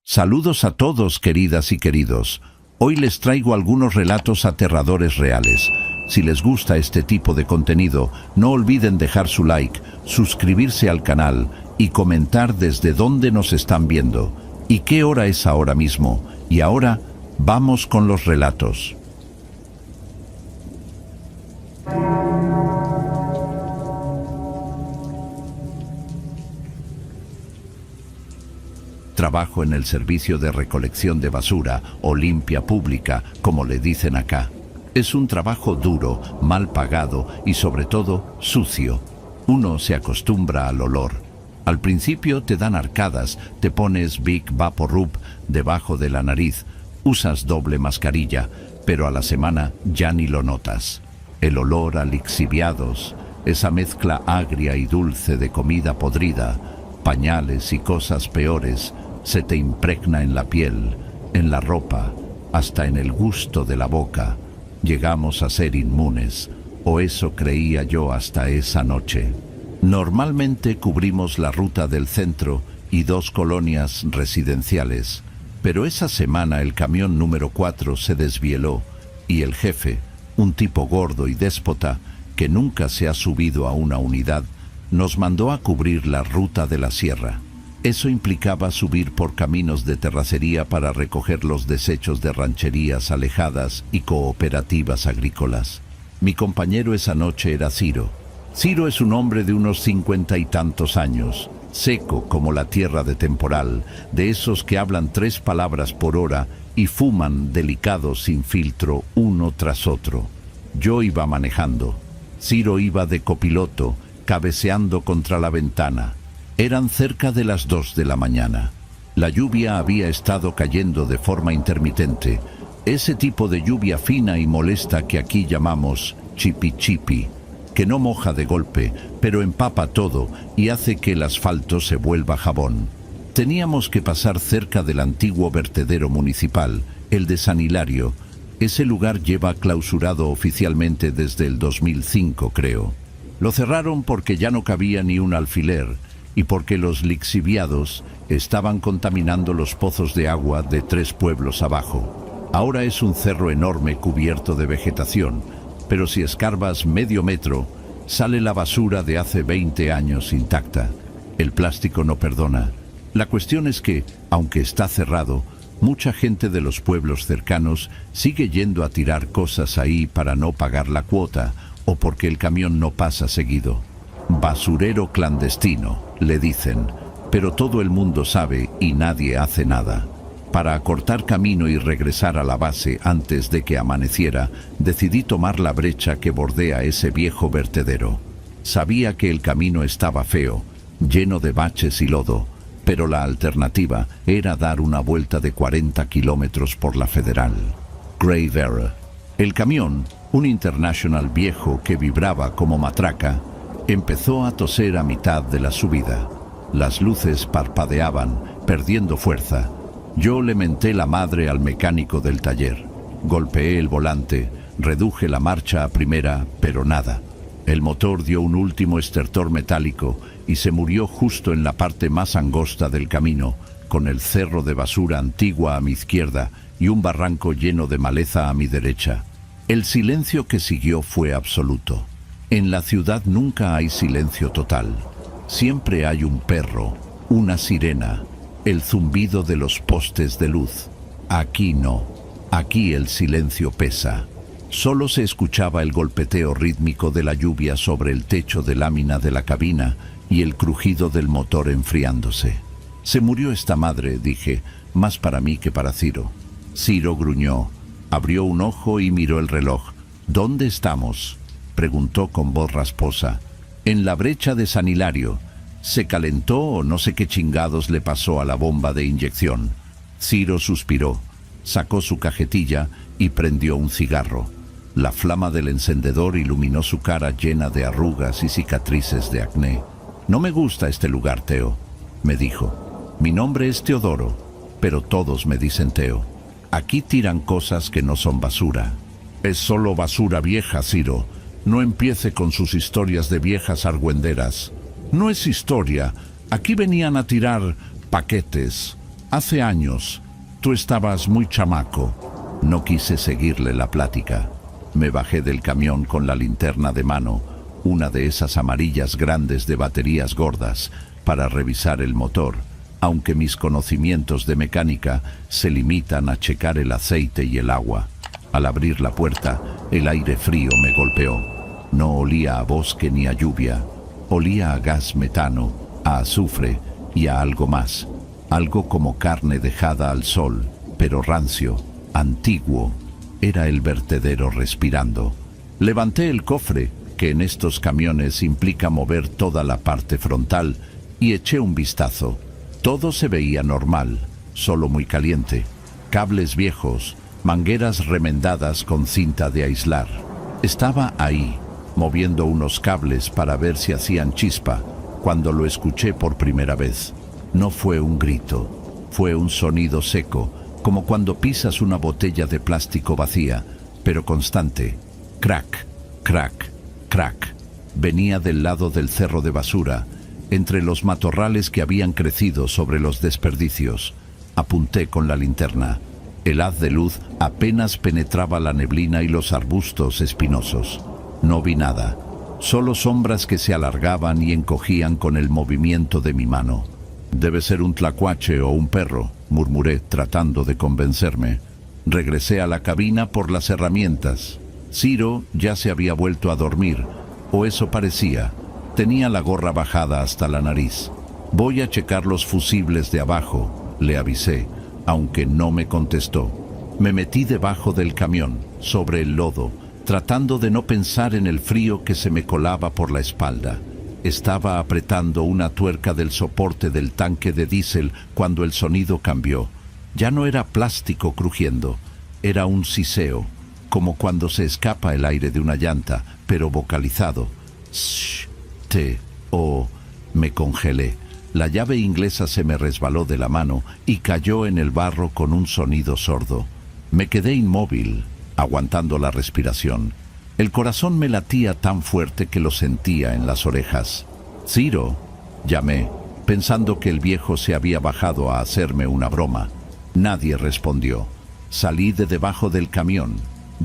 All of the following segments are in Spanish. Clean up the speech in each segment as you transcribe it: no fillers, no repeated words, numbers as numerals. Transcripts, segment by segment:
Saludos a todos, queridas y queridos. Hoy les traigo algunos relatos aterradores reales. Si les gusta este tipo de contenido, no olviden dejar su like, suscribirse al canal y comentar desde dónde nos están viendo y qué hora es ahora mismo. Y ahora, vamos con los relatos. Trabajo en el servicio de recolección de basura o limpia pública, como le dicen acá. Es un trabajo duro, mal pagado y sobre todo sucio. Uno se acostumbra al olor. Al principio te dan arcadas, te pones Big Vaporub debajo de la nariz, usas doble mascarilla, pero a la semana ya ni lo notas. El olor a lixiviados, esa mezcla agria y dulce de comida podrida, pañales y cosas peores, se te impregna en la piel, en la ropa, hasta en el gusto de la boca. Llegamos a ser inmunes, o eso creía yo hasta esa noche. Normalmente cubrimos la ruta del centro y 2 colonias residenciales, pero esa semana el camión número 4 se desvieló y el jefe, un tipo gordo y déspota que nunca se ha subido a una unidad, nos mandó a cubrir la ruta de la sierra. Eso implicaba subir por caminos de terracería para recoger los desechos de rancherías alejadas y cooperativas agrícolas. Mi compañero esa noche era Ciro. Ciro es un hombre de unos 50 y tantos años, seco como la tierra de temporal, de esos que hablan 3 palabras por hora y fuman delicados sin filtro uno tras otro. Yo iba manejando. Ciro iba de copiloto, cabeceando contra la ventana. Eran cerca de las 2 de la mañana. La lluvia había estado cayendo de forma intermitente, ese tipo de lluvia fina y molesta que aquí llamamos chipi chipi, que no moja de golpe, pero empapa todo y hace que el asfalto se vuelva jabón. Teníamos que pasar cerca del antiguo vertedero municipal, el de San Hilario. Ese lugar lleva clausurado oficialmente desde el 2005, creo. Lo cerraron porque ya no cabía ni un alfiler y porque los lixiviados estaban contaminando los pozos de agua de 3 pueblos abajo. Ahora es un cerro enorme cubierto de vegetación, pero si escarbas medio metro, sale la basura de hace 20 años intacta. El plástico no perdona. La cuestión es que, aunque está cerrado, mucha gente de los pueblos cercanos sigue yendo a tirar cosas ahí para no pagar la cuota o porque el camión no pasa seguido. Basurero clandestino, le dicen, pero todo el mundo sabe y nadie hace nada. Para acortar camino y regresar a la base antes de que amaneciera, decidí tomar la brecha que bordea ese viejo vertedero. Sabía que el camino estaba feo, lleno de baches y lodo, pero la alternativa era dar una vuelta de 40 kilómetros por la Federal. Grave Error. El camión, un International viejo que vibraba como matraca, empezó a toser a mitad de la subida. Las luces parpadeaban, perdiendo fuerza. Yo le menté la madre al mecánico del taller. Golpeé el volante, reduje la marcha a primera, pero nada. El motor dio un último estertor metálico y se murió justo en la parte más angosta del camino, con el cerro de basura antigua a mi izquierda y un barranco lleno de maleza a mi derecha. El silencio que siguió fue absoluto. En la ciudad nunca hay silencio total. Siempre hay un perro, una sirena, el zumbido de los postes de luz. Aquí no. Aquí el silencio pesa. Solo se escuchaba el golpeteo rítmico de la lluvia sobre el techo de lámina de la cabina y el crujido del motor enfriándose. Se murió esta madre, dije, más para mí que para Ciro. Ciro gruñó, abrió un ojo y miró el reloj. ¿Dónde estamos?, preguntó con voz rasposa. En la brecha de San Hilario. ¿Se calentó o no sé qué chingados le pasó a la bomba de inyección? Ciro suspiró, sacó su cajetilla y prendió un cigarro. La flama del encendedor iluminó su cara llena de arrugas y cicatrices de acné. No me gusta este lugar, Teo, me dijo. Mi nombre es Teodoro, pero todos me dicen Teo. Aquí tiran cosas que no son basura. Es solo basura vieja, Ciro. No empiece con sus historias de viejas argüenderas. No es historia. Aquí venían a tirar paquetes. Hace años, tú estabas muy chamaco. No quise seguirle la plática. Me bajé del camión con la linterna de mano, una de esas amarillas grandes de baterías gordas, para revisar el motor, aunque mis conocimientos de mecánica se limitan a checar el aceite y el agua. Al abrir la puerta, el aire frío me golpeó. No olía a bosque ni a lluvia. Olía a gas metano, a azufre y a algo más. Algo como carne dejada al sol, pero rancio, antiguo. Era el vertedero respirando. Levanté el cofre, que en estos camiones implica mover toda la parte frontal, y eché un vistazo. Todo se veía normal, solo muy caliente. Cables viejos, mangueras remendadas con cinta de aislar. Estaba ahí, moviendo unos cables para ver si hacían chispa, cuando lo escuché por primera vez. No fue un grito, fue un sonido seco, como cuando pisas una botella de plástico vacía, pero constante. Crack, crack, crack. Venía del lado del cerro de basura, entre los matorrales que habían crecido sobre los desperdicios. Apunté con la linterna. El haz de luz apenas penetraba la neblina y los arbustos espinosos. No vi nada, solo sombras que se alargaban y encogían con el movimiento de mi mano. Debe ser un tlacuache o un perro, murmuré tratando de convencerme. Regresé a la cabina por las herramientas. Ciro ya se había vuelto a dormir, o eso parecía. Tenía la gorra bajada hasta la nariz. Voy a checar los fusibles de abajo, le avisé, aunque no me contestó. Me metí debajo del camión, sobre el lodo, tratando de no pensar en el frío que se me colaba por la espalda. Estaba apretando una tuerca del soporte del tanque de diésel cuando el sonido cambió. Ya no era plástico crujiendo, era un siseo, como cuando se escapa el aire de una llanta, pero vocalizado. Shh, me congelé. La llave inglesa se me resbaló de la mano y cayó en el barro con un sonido sordo. Me quedé inmóvil, aguantando la respiración. El corazón me latía tan fuerte que lo sentía en las orejas. «Ciro», llamé, pensando que el viejo se había bajado a hacerme una broma. Nadie respondió. Salí de debajo del camión,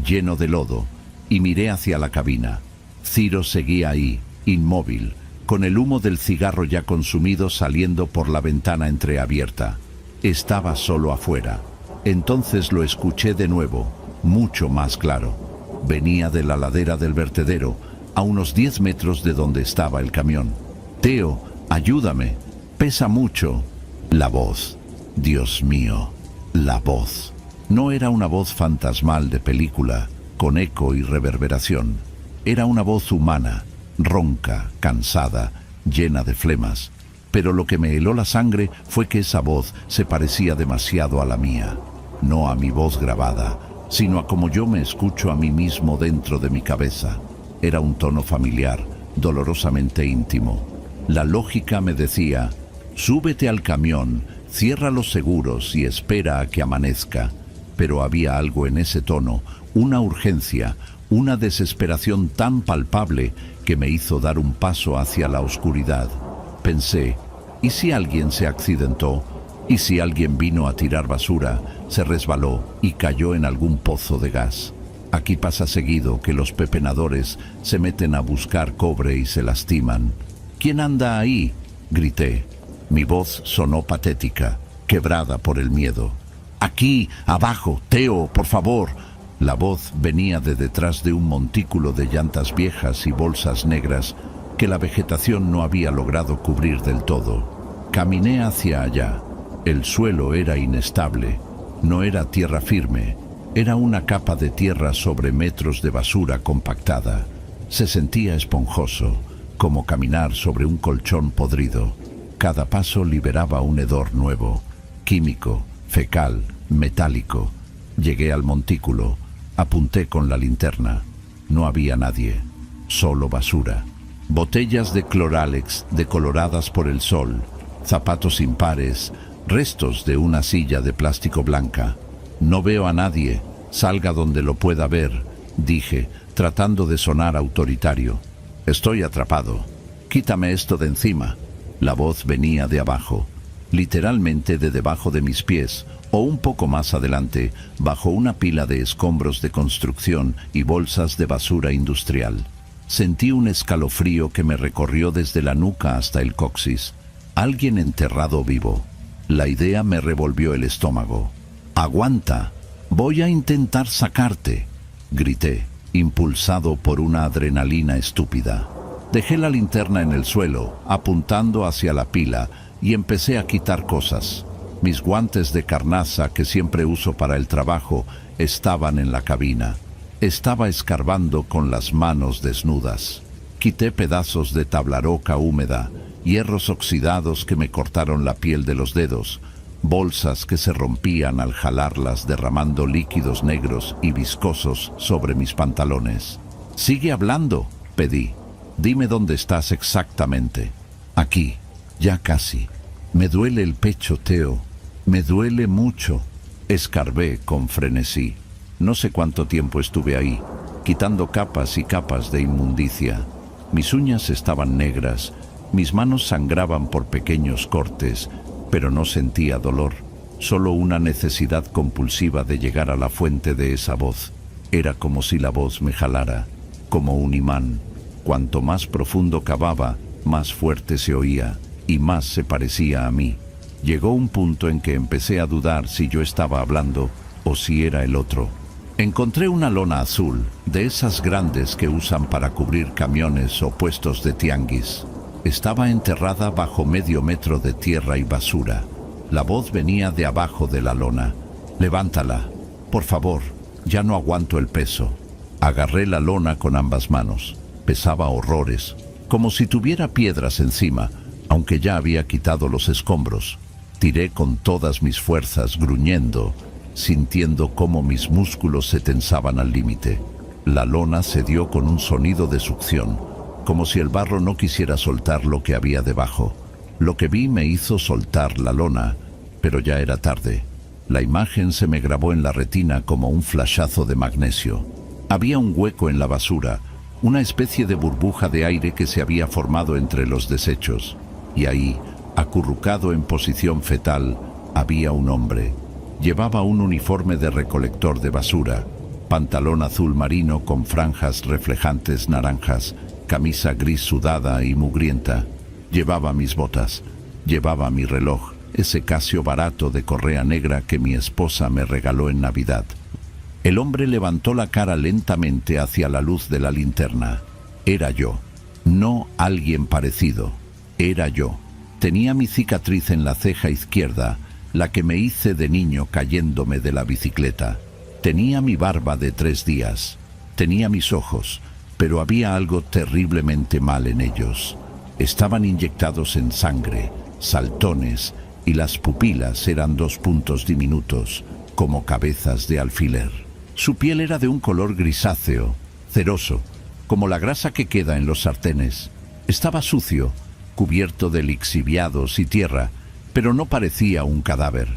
lleno de lodo, y miré hacia la cabina. Ciro seguía ahí, inmóvil, con el humo del cigarro ya consumido saliendo por la ventana entreabierta. Estaba solo afuera. Entonces lo escuché de nuevo, mucho más claro. Venía de la ladera del vertedero, a unos 10 metros de donde estaba el camión. «Teo, ayúdame, pesa mucho». La voz. Dios mío, la voz. No era una voz fantasmal de película, con eco y reverberación. Era una voz humana, ronca, cansada, llena de flemas. Pero lo que me heló la sangre fue que esa voz se parecía demasiado a la mía. No a mi voz grabada, sino a como yo me escucho a mí mismo dentro de mi cabeza. Era un tono familiar, dolorosamente íntimo. La lógica me decía: súbete al camión, cierra los seguros y espera a que amanezca. Pero había algo en ese tono, una urgencia, una desesperación tan palpable que me hizo dar un paso hacia la oscuridad. Pensé, ¿y si alguien se accidentó? ¿Y si alguien vino a tirar basura, se resbaló y cayó en algún pozo de gas? Aquí pasa seguido que los pepenadores se meten a buscar cobre y se lastiman. ¿Quién anda ahí?, grité. Mi voz sonó patética, quebrada por el miedo. «Aquí, abajo, Teo, por favor». La voz venía de detrás de un montículo de llantas viejas y bolsas negras que la vegetación no había logrado cubrir del todo. Caminé hacia allá. El suelo era inestable. No era tierra firme. Era una capa de tierra sobre metros de basura compactada. Se sentía esponjoso, como caminar sobre un colchón podrido. Cada paso liberaba un hedor nuevo, químico, fecal, metálico. Llegué al montículo. Apunté con la linterna. No había nadie, solo basura. Botellas de Cloralex decoloradas por el sol, zapatos impares, restos de una silla de plástico blanca. «No veo a nadie, salga donde lo pueda ver», dije, tratando de sonar autoritario. «Estoy atrapado. Quítame esto de encima». La voz venía de abajo. literalmente de debajo de mis pies, o un poco más adelante, bajo una pila de escombros de construcción y bolsas de basura industrial. Sentí un escalofrío que me recorrió desde la nuca hasta el coxis. Alguien enterrado vivo. La idea me revolvió el estómago. «¡Aguanta! Voy a intentar sacarte», grité, impulsado por una adrenalina estúpida. Dejé la linterna en el suelo, apuntando hacia la pila, y empecé a quitar cosas. Mis guantes de carnaza, que siempre uso para el trabajo, estaban en la cabina. Estaba escarbando con las manos desnudas. Quité pedazos de tablaroca húmeda, hierros oxidados que me cortaron la piel de los dedos, bolsas que se rompían al jalarlas derramando líquidos negros y viscosos sobre mis pantalones. «Sigue hablando», pedí. «Dime dónde estás exactamente». «Aquí, ya casi. Me duele el pecho, Theo. Me duele mucho». Escarbé con frenesí. No sé cuánto tiempo estuve ahí, quitando capas y capas de inmundicia. Mis uñas estaban negras, mis manos sangraban por pequeños cortes, pero no sentía dolor, solo una necesidad compulsiva de llegar a la fuente de esa voz. Era como si la voz me jalara, como un imán. Cuanto más profundo cavaba, más fuerte se oía y más se parecía a mí. Llegó un punto en que empecé a dudar si yo estaba hablando o si era el otro. Encontré una lona azul, de esas grandes que usan para cubrir camiones o puestos de tianguis. Estaba enterrada bajo medio metro de tierra y basura. La voz venía de abajo de la lona. «Levántala, por favor, ya no aguanto el peso». Agarré la lona con ambas manos. Pesaba horrores, como si tuviera piedras encima, aunque ya había quitado los escombros. Tiré con todas mis fuerzas, gruñendo, sintiendo cómo mis músculos se tensaban al límite. La lona cedió con un sonido de succión, como si el barro no quisiera soltar lo que había debajo. Lo que vi me hizo soltar la lona, pero ya era tarde. La imagen se me grabó en la retina como un flashazo de magnesio. Había un hueco en la basura, una especie de burbuja de aire que se había formado entre los desechos, y ahí, acurrucado en posición fetal, había un hombre. Llevaba un uniforme de recolector de basura, pantalón azul marino con franjas reflejantes naranjas, camisa gris sudada y mugrienta. Llevaba mis botas, llevaba mi reloj, ese Casio barato de correa negra que mi esposa me regaló en Navidad. El hombre levantó la cara lentamente hacia la luz de la linterna. Era yo, no alguien parecido, era yo. Tenía mi cicatriz en la ceja izquierda, la que me hice de niño cayéndome de la bicicleta. Tenía mi barba de 3 días, tenía mis ojos, pero había algo terriblemente mal en ellos. Estaban inyectados en sangre, saltones, y las pupilas eran 2 puntos diminutos, como cabezas de alfiler. Su piel era de un color grisáceo, ceroso, como la grasa que queda en los sartenes. Estaba sucio, cubierto de lixiviados y tierra, pero no parecía un cadáver.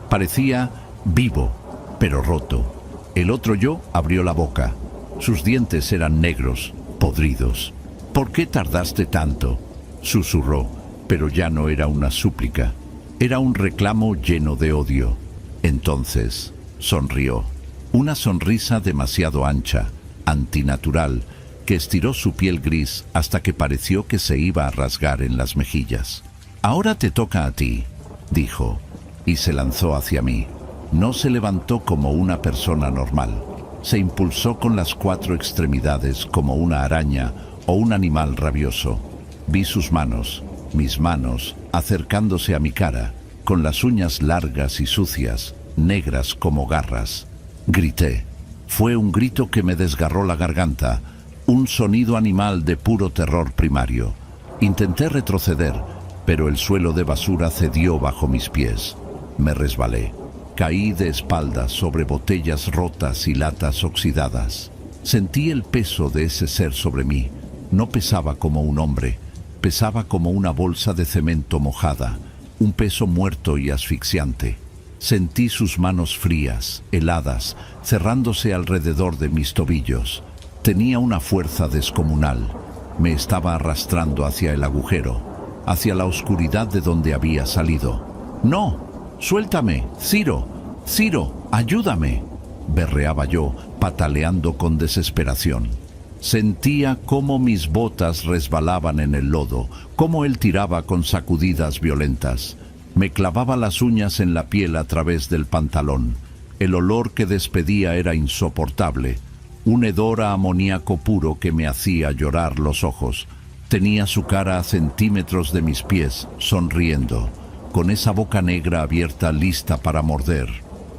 Parecía vivo, pero roto. El otro yo abrió la boca. Sus dientes eran negros, podridos. «¿Por qué tardaste tanto?», susurró, pero ya no era una súplica. Era un reclamo lleno de odio. Entonces sonrió. Una sonrisa demasiado ancha, antinatural, que estiró su piel gris hasta que pareció que se iba a rasgar en las mejillas. «Ahora te toca a ti», dijo, y se lanzó hacia mí. No se levantó como una persona normal. Se impulsó con las 4 extremidades como una araña o un animal rabioso. Vi sus manos, mis manos, acercándose a mi cara, con las uñas largas y sucias, negras como garras. Grité. Fue un grito que me desgarró la garganta, un sonido animal de puro terror primario. Intenté retroceder, pero el suelo de basura cedió bajo mis pies. Me resbalé. Caí de espaldas sobre botellas rotas y latas oxidadas. Sentí el peso de ese ser sobre mí. No pesaba como un hombre, pesaba como una bolsa de cemento mojada, un peso muerto y asfixiante. Sentí sus manos frías, heladas, cerrándose alrededor de mis tobillos. Tenía una fuerza descomunal. Me estaba arrastrando hacia el agujero, hacia la oscuridad de donde había salido. No, suéltame, Ciro, Ciro, ayúdame, berreaba yo, pataleando con desesperación. Sentía cómo mis botas resbalaban en el lodo, cómo él tiraba con sacudidas violentas. Me clavaba las uñas en la piel a través del pantalón. El olor que despedía era insoportable, un hedor a amoníaco puro que me hacía llorar los ojos. Tenía su cara a centímetros de mis pies, sonriendo, con esa boca negra abierta lista para morder.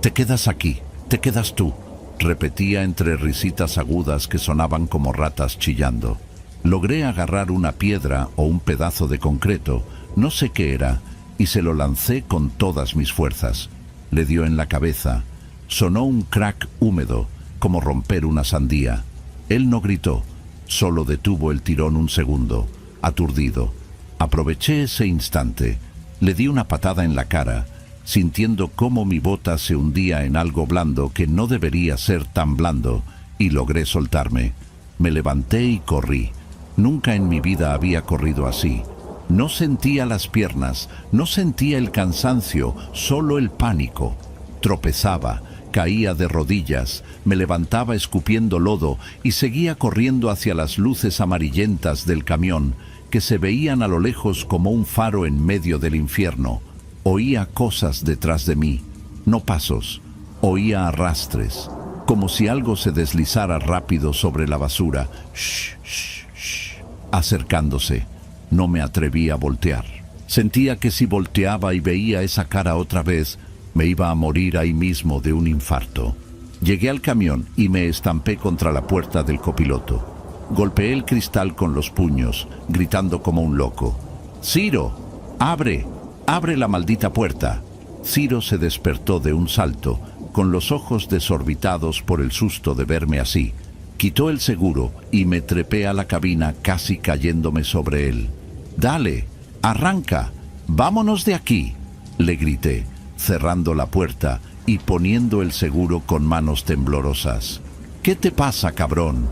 «Te quedas aquí, te quedas tú», repetía entre risitas agudas que sonaban como ratas chillando. Logré agarrar una piedra o un pedazo de concreto, no sé qué era, y se lo lancé con todas mis fuerzas. Le dio en la cabeza. Sonó un crack húmedo, como romper una sandía. Él no gritó, solo detuvo el tirón un segundo, aturdido. Aproveché ese instante. Le di una patada en la cara, sintiendo cómo mi bota se hundía en algo blando que no debería ser tan blando, y logré soltarme. Me levanté y corrí. Nunca en mi vida había corrido así. No sentía las piernas, no sentía el cansancio, solo el pánico. Tropezaba, caía de rodillas, me levantaba escupiendo lodo y seguía corriendo hacia las luces amarillentas del camión, que se veían a lo lejos como un faro en medio del infierno. Oía cosas detrás de mí, no pasos, oía arrastres, como si algo se deslizara rápido sobre la basura. Shh, shh, shh. Acercándose. No me atreví a voltear. Sentía que si volteaba y veía esa cara otra vez, me iba a morir ahí mismo de un infarto. Llegué al camión y me estampé contra la puerta del copiloto. Golpeé el cristal con los puños, gritando como un loco. «Ciro, abre, abre la maldita puerta». Ciro se despertó de un salto, con los ojos desorbitados por el susto de verme así. Quitó el seguro y me trepé a la cabina casi cayéndome sobre él. «Dale, arranca, vámonos de aquí», le grité, cerrando la puerta y poniendo el seguro con manos temblorosas. «¿Qué te pasa, cabrón?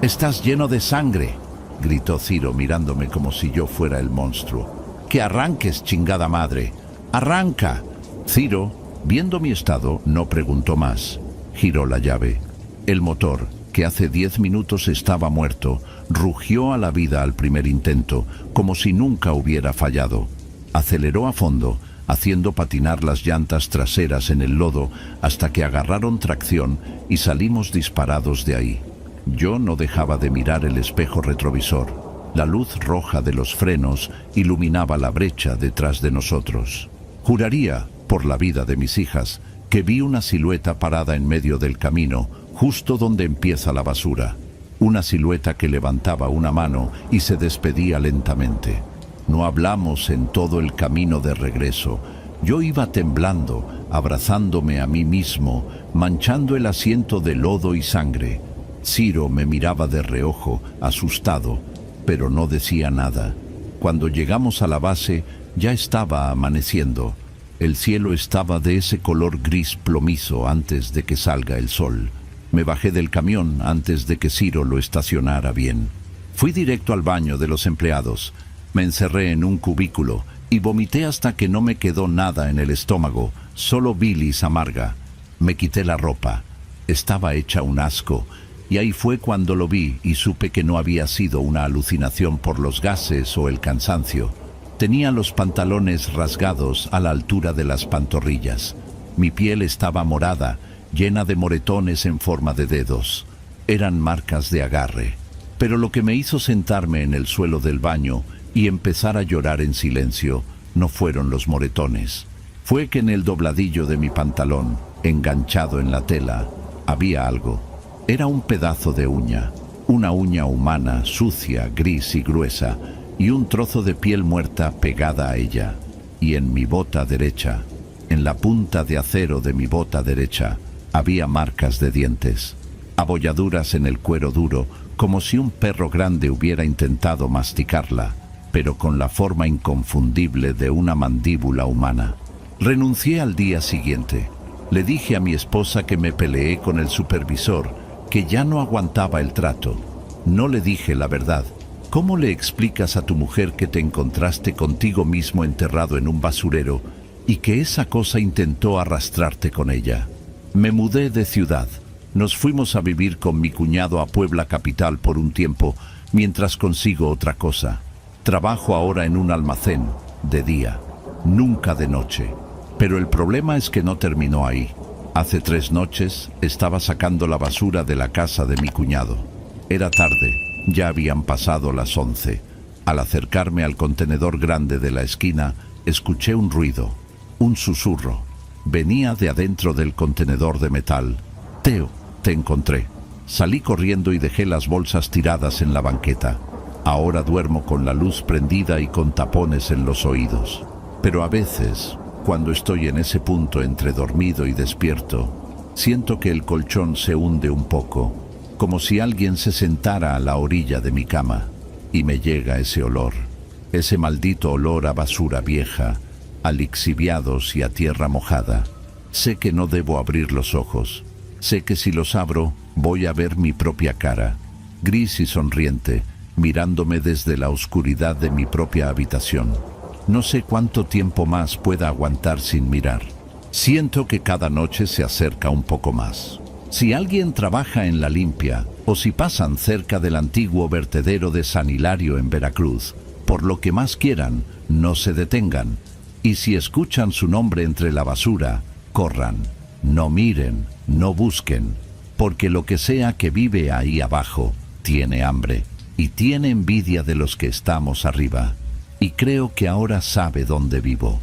Estás lleno de sangre», gritó Ciro mirándome como si yo fuera el monstruo. «Que arranques, chingada madre, arranca». Ciro, viendo mi estado, no preguntó más. Giró la llave. El motor, que hace 10 minutos estaba muerto, rugió a la vida al primer intento, como si nunca hubiera fallado. Aceleró a fondo, haciendo patinar las llantas traseras en el lodo hasta que agarraron tracción y salimos disparados de ahí. Yo no dejaba de mirar el espejo retrovisor. La luz roja de los frenos iluminaba la brecha detrás de nosotros. Juraría, por la vida de mis hijas, que vi una silueta parada en medio del camino, justo donde empieza la basura. Una silueta que levantaba una mano y se despedía lentamente. No hablamos en todo el camino de regreso. Yo iba temblando, abrazándome a mí mismo, manchando el asiento de lodo y sangre. Ciro me miraba de reojo, asustado, pero no decía nada. Cuando llegamos a la base, ya estaba amaneciendo. El cielo estaba de ese color gris plomizo antes de que salga el sol. Me bajé del camión antes de que Ciro lo estacionara bien. Fui directo al baño de los empleados. Me encerré en un cubículo y vomité hasta que no me quedó nada en el estómago, solo bilis amarga. Me quité la ropa. Estaba hecha un asco, y ahí fue cuando lo vi y supe que no había sido una alucinación por los gases o el cansancio. Tenía los pantalones rasgados a la altura de las pantorrillas. Mi piel estaba morada, llena de moretones en forma de dedos. Eran marcas de agarre. Pero lo que me hizo sentarme en el suelo del baño y empezar a llorar en silencio no fueron los moretones. Fue que en el dobladillo de mi pantalón, enganchado en la tela, había algo. Era un pedazo de uña, una uña humana, sucia, gris y gruesa, y un trozo de piel muerta pegada a ella. Y en mi bota derecha, en la punta de acero de mi bota derecha, había marcas de dientes, abolladuras en el cuero duro, como si un perro grande hubiera intentado masticarla, pero con la forma inconfundible de una mandíbula humana. Renuncié al día siguiente. Le dije a mi esposa que me peleé con el supervisor, que ya no aguantaba el trato. No le dije la verdad. ¿Cómo le explicas a tu mujer que te encontraste contigo mismo enterrado en un basurero y que esa cosa intentó arrastrarte con ella. Me mudé de ciudad. Nos fuimos a vivir con mi cuñado a Puebla capital por un tiempo, mientras consigo otra cosa. Trabajo ahora en un almacén, de día, nunca de noche. Pero el problema es que no terminó ahí. Hace 3 noches estaba sacando la basura de la casa de mi cuñado. Era tarde, ya habían pasado las 11. Al acercarme al contenedor grande de la esquina, escuché un ruido, un susurro. Venía de adentro del contenedor de metal. Teo, te encontré. Salí corriendo y dejé las bolsas tiradas en la banqueta. Ahora duermo con la luz prendida y con tapones en los oídos. Pero a veces, cuando estoy en ese punto entre dormido y despierto, siento que el colchón se hunde un poco, como si alguien se sentara a la orilla de mi cama, y me llega ese olor, ese maldito olor a basura vieja, a lixiviados y a tierra mojada. Sé que no debo abrir los ojos. Sé que si los abro, voy a ver mi propia cara, gris y sonriente, mirándome desde la oscuridad de mi propia habitación. No sé cuánto tiempo más pueda aguantar sin mirar. Siento que cada noche se acerca un poco más. Si alguien trabaja en la limpia, o si pasan cerca del antiguo vertedero de San Hilario en Veracruz, por lo que más quieran, no se detengan. Y si escuchan su nombre entre la basura, corran. No miren, no busquen, porque lo que sea que vive ahí abajo, tiene hambre, y tiene envidia de los que estamos arriba. Y creo que ahora sabe dónde vivo.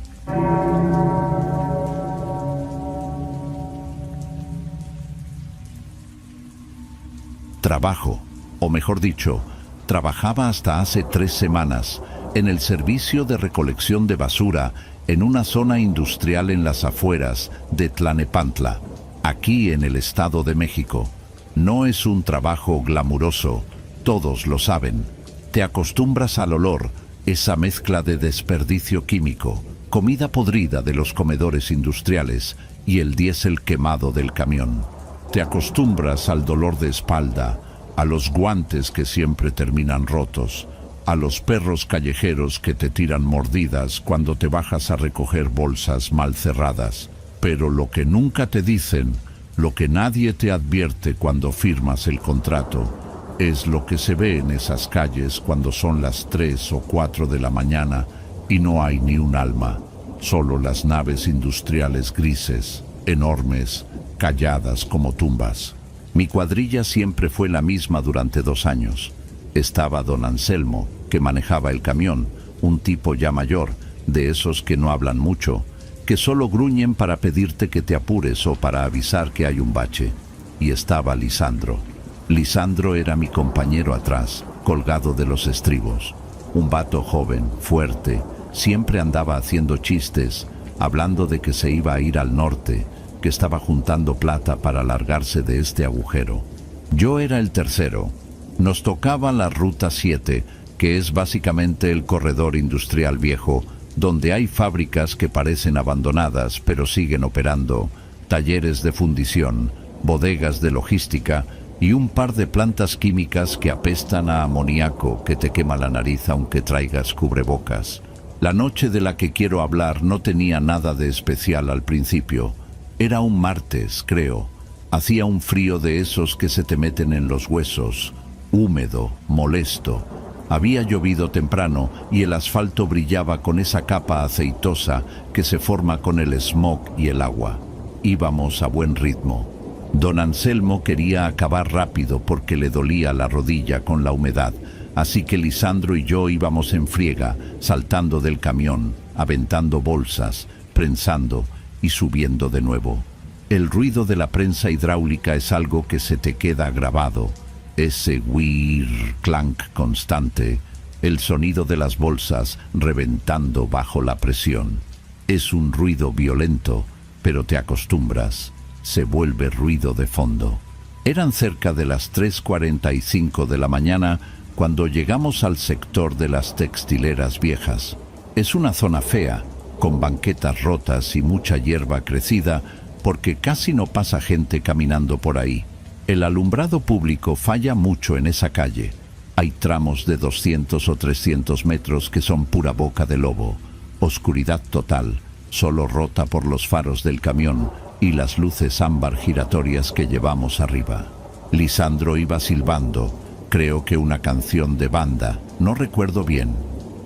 Trabajo, o mejor dicho, trabajaba hasta hace 3 semanas en el servicio de recolección de basura en una zona industrial en las afueras de Tlanepantla, aquí en el Estado de México. No es un trabajo glamuroso, todos lo saben. Te acostumbras al olor, esa mezcla de desperdicio químico, comida podrida de los comedores industriales y el diésel quemado del camión. Te acostumbras al dolor de espalda, a los guantes que siempre terminan rotos, a los perros callejeros que te tiran mordidas cuando te bajas a recoger bolsas mal cerradas. Pero lo que nunca te dicen, lo que nadie te advierte cuando firmas el contrato, es lo que se ve en esas calles cuando son las 3 o 4 de la mañana y no hay ni un alma, solo las naves industriales grises, enormes, calladas como tumbas. Mi cuadrilla siempre fue la misma durante 2 años. Estaba don Anselmo, que manejaba el camión, un tipo ya mayor, de esos que no hablan mucho, que solo gruñen para pedirte que te apures o para avisar que hay un bache. Y estaba Lisandro. Lisandro era mi compañero atrás, colgado de los estribos. Un vato joven, fuerte, siempre andaba haciendo chistes, hablando de que se iba a ir al norte, que estaba juntando plata para largarse de este agujero. Yo era el tercero. Nos tocaba la Ruta 7, que es básicamente el corredor industrial viejo, donde hay fábricas que parecen abandonadas pero siguen operando, talleres de fundición, bodegas de logística y un par de plantas químicas que apestan a amoníaco que te quema la nariz aunque traigas cubrebocas. La noche de la que quiero hablar no tenía nada de especial al principio. Era un martes, creo. Hacía un frío de esos que se te meten en los huesos, húmedo, molesto. Había llovido temprano y el asfalto brillaba con esa capa aceitosa que se forma con el smog y el agua. Íbamos a buen ritmo. Don Anselmo quería acabar rápido porque le dolía la rodilla con la humedad, así que Lisandro y yo íbamos en friega, saltando del camión, aventando bolsas, prensando y subiendo de nuevo. El ruido de la prensa hidráulica es algo que se te queda grabado. Ese whir, clank constante, el sonido de las bolsas reventando bajo la presión. Es un ruido violento, pero te acostumbras. Se vuelve ruido de fondo. Eran cerca de las 3:45 de la mañana cuando llegamos al sector de las textileras viejas. Es una zona fea, con banquetas rotas y mucha hierba crecida, porque casi no pasa gente caminando por ahí. El alumbrado público falla mucho en esa calle. Hay tramos de 200 o 300 metros que son pura boca de lobo, oscuridad total, solo rota por los faros del camión y las luces ámbar giratorias que llevamos arriba. Lisandro iba silbando, creo que una canción de banda, no recuerdo bien.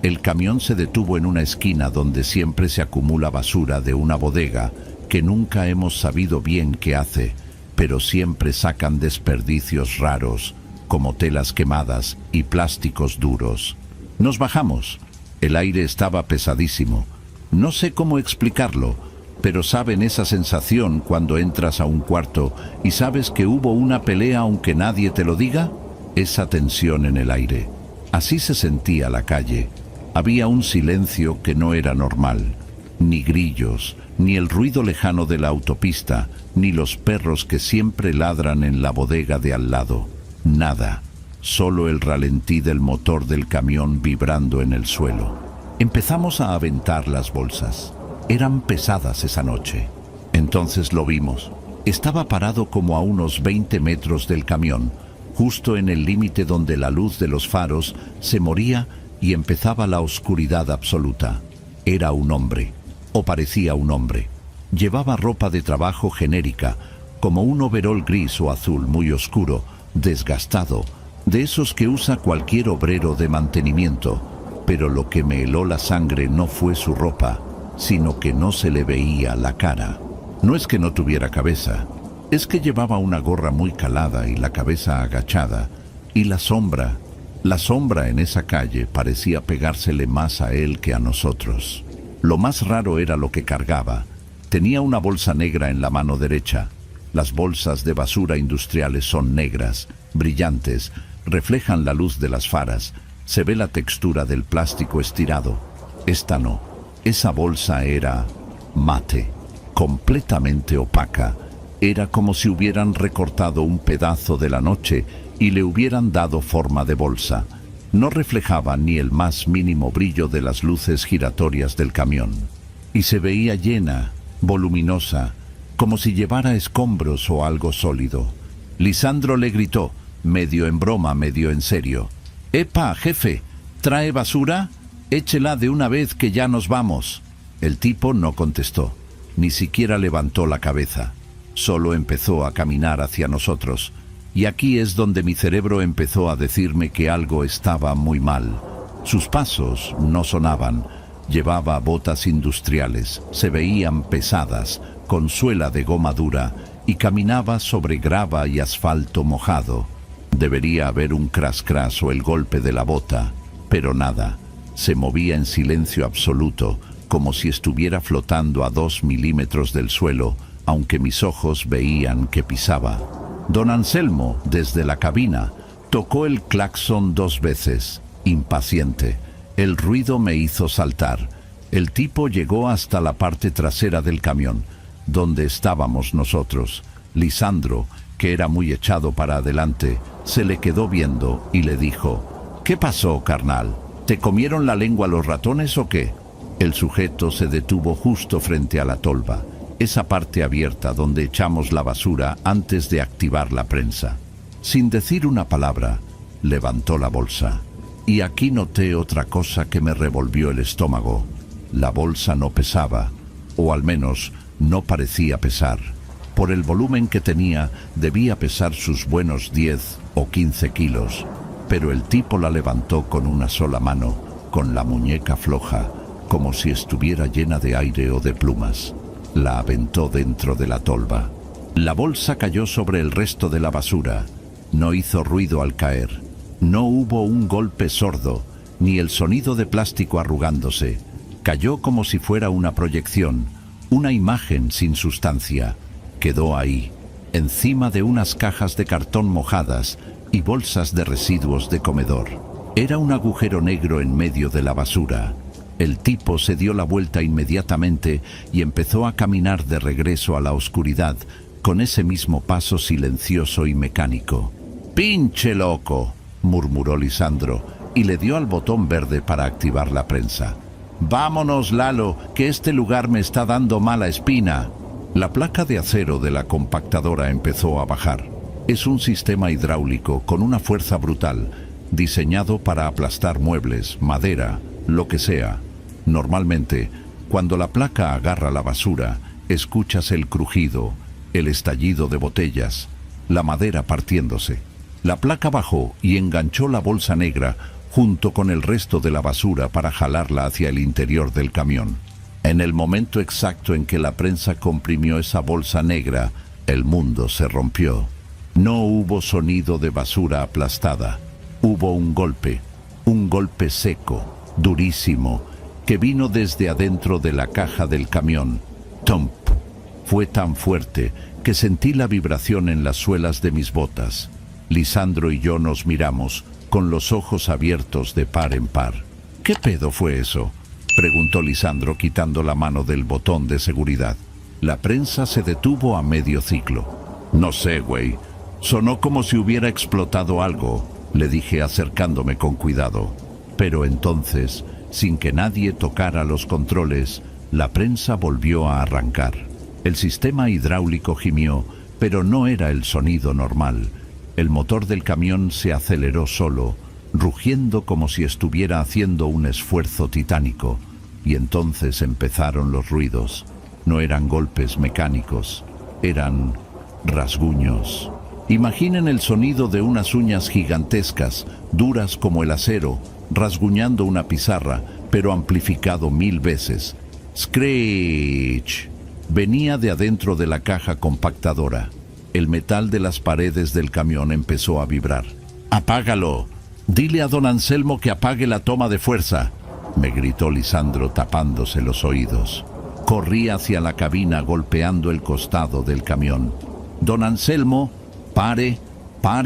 El camión se detuvo en una esquina donde siempre se acumula basura de una bodega que nunca hemos sabido bien qué hace, pero siempre sacan desperdicios raros, como telas quemadas y plásticos duros. Nos bajamos. El aire estaba pesadísimo. No sé cómo explicarlo, pero ¿saben esa sensación cuando entras a un cuarto y sabes que hubo una pelea aunque nadie te lo diga? Esa tensión en el aire. Así se sentía la calle. Había un silencio que no era normal. Ni grillos, ni el ruido lejano de la autopista, ni los perros que siempre ladran en la bodega de al lado. Nada. Solo el ralentí del motor del camión vibrando en el suelo. Empezamos a aventar las bolsas. Eran pesadas esa noche. Entonces lo vimos. Estaba parado como a unos 20 metros del camión, justo en el límite donde la luz de los faros se moría y empezaba la oscuridad absoluta. Era un hombre, o parecía un hombre. Llevaba ropa de trabajo genérica, como un overol gris o azul muy oscuro, desgastado, de esos que usa cualquier obrero de mantenimiento. Pero lo que me heló la sangre no fue su ropa, sino que no se le veía la cara. No es que no tuviera cabeza, es que llevaba una gorra muy calada y la cabeza agachada, y la sombra en esa calle parecía pegársele más a él que a nosotros. Lo más raro era lo que cargaba. Tenía una bolsa negra en la mano derecha. Las bolsas de basura industriales son negras, brillantes, reflejan la luz de las faras, se ve la textura del plástico estirado. Esta no. Esa bolsa era mate, completamente opaca. Era como si hubieran recortado un pedazo de la noche y le hubieran dado forma de bolsa. No reflejaba ni el más mínimo brillo de las luces giratorias del camión. Y se veía llena, voluminosa, como si llevara escombros o algo sólido. Lisandro le gritó, medio en broma, medio en serio: «¡Epa, jefe! ¿Trae basura? Échela de una vez que ya nos vamos». El tipo no contestó, ni siquiera levantó la cabeza. Solo empezó a caminar hacia nosotros. Y aquí es donde mi cerebro empezó a decirme que algo estaba muy mal. Sus pasos no sonaban. Llevaba botas industriales, se veían pesadas, con suela de goma dura, y caminaba sobre grava y asfalto mojado. Debería haber un cras-cras o el golpe de la bota, pero nada. Se movía en silencio absoluto, como si estuviera flotando a 2 milímetros del suelo, aunque mis ojos veían que pisaba. Don Anselmo, desde la cabina, tocó el claxon 2 veces, impaciente. El ruido me hizo saltar. El tipo llegó hasta la parte trasera del camión, donde estábamos nosotros. Lisandro, que era muy echado para adelante, se le quedó viendo y le dijo: «¿Qué pasó, carnal? ¿Te comieron la lengua los ratones o qué?». El sujeto se detuvo justo frente a la tolva, esa parte abierta donde echamos la basura antes de activar la prensa. Sin decir una palabra, levantó la bolsa. Y aquí noté otra cosa que me revolvió el estómago. La bolsa no pesaba, o al menos no parecía pesar. Por el volumen que tenía, debía pesar sus buenos 10 o 15 kilos. Pero el tipo la levantó con una sola mano, con la muñeca floja, como si estuviera llena de aire o de plumas. La aventó dentro de la tolva. La bolsa cayó sobre el resto de la basura. No hizo ruido al caer. No hubo un golpe sordo, ni el sonido de plástico arrugándose. Cayó como si fuera una proyección, una imagen sin sustancia. Quedó ahí, encima de unas cajas de cartón mojadas y bolsas de residuos de comedor. Era un agujero negro en medio de la basura. El tipo se dio la vuelta inmediatamente y empezó a caminar de regreso a la oscuridad, con ese mismo paso silencioso y mecánico. «¡Pinche loco!», murmuró Lisandro, y le dio al botón verde para activar la prensa. «Vámonos, Lalo, que este lugar me está dando mala espina». La placa de acero de la compactadora empezó a bajar. Es un sistema hidráulico con una fuerza brutal, diseñado para aplastar muebles, madera, lo que sea. Normalmente, Cuando la placa agarra la basura, escuchas el crujido, el estallido de botellas, la madera partiéndose. La placa bajó y enganchó la bolsa negra junto con el resto de la basura para jalarla hacia el interior del camión. En el momento exacto en que la prensa comprimió esa bolsa negra, el mundo se rompió. No hubo sonido de basura aplastada. Hubo un golpe seco, durísimo, que vino desde adentro de la caja del camión. ¡Tump! Fue tan fuerte que sentí la vibración en las suelas de mis botas. Lisandro y yo nos miramos, con los ojos abiertos de par en par. ¿Qué pedo fue eso?, preguntó Lisandro quitando la mano del botón de seguridad. La prensa se detuvo a medio ciclo. No sé, güey. Sonó como si hubiera explotado algo, le dije acercándome con cuidado. Pero entonces, sin que nadie tocara los controles, la prensa volvió a arrancar. El sistema hidráulico gimió, pero no era el sonido normal. El motor del camión se aceleró solo, rugiendo como si estuviera haciendo un esfuerzo titánico. Y entonces empezaron los ruidos. No eran golpes mecánicos, eran rasguños. Imaginen el sonido de unas uñas gigantescas, duras como el acero, rasguñando una pizarra, pero amplificado 1000 veces. ¡Screech! Venía de adentro de la caja compactadora. El metal de las paredes del camión empezó a vibrar. ¡Apágalo! Dile a don Anselmo que apague la toma de fuerza, me gritó Lisandro tapándose los oídos. Corrí hacia la cabina golpeando el costado del camión. Don Anselmo, pare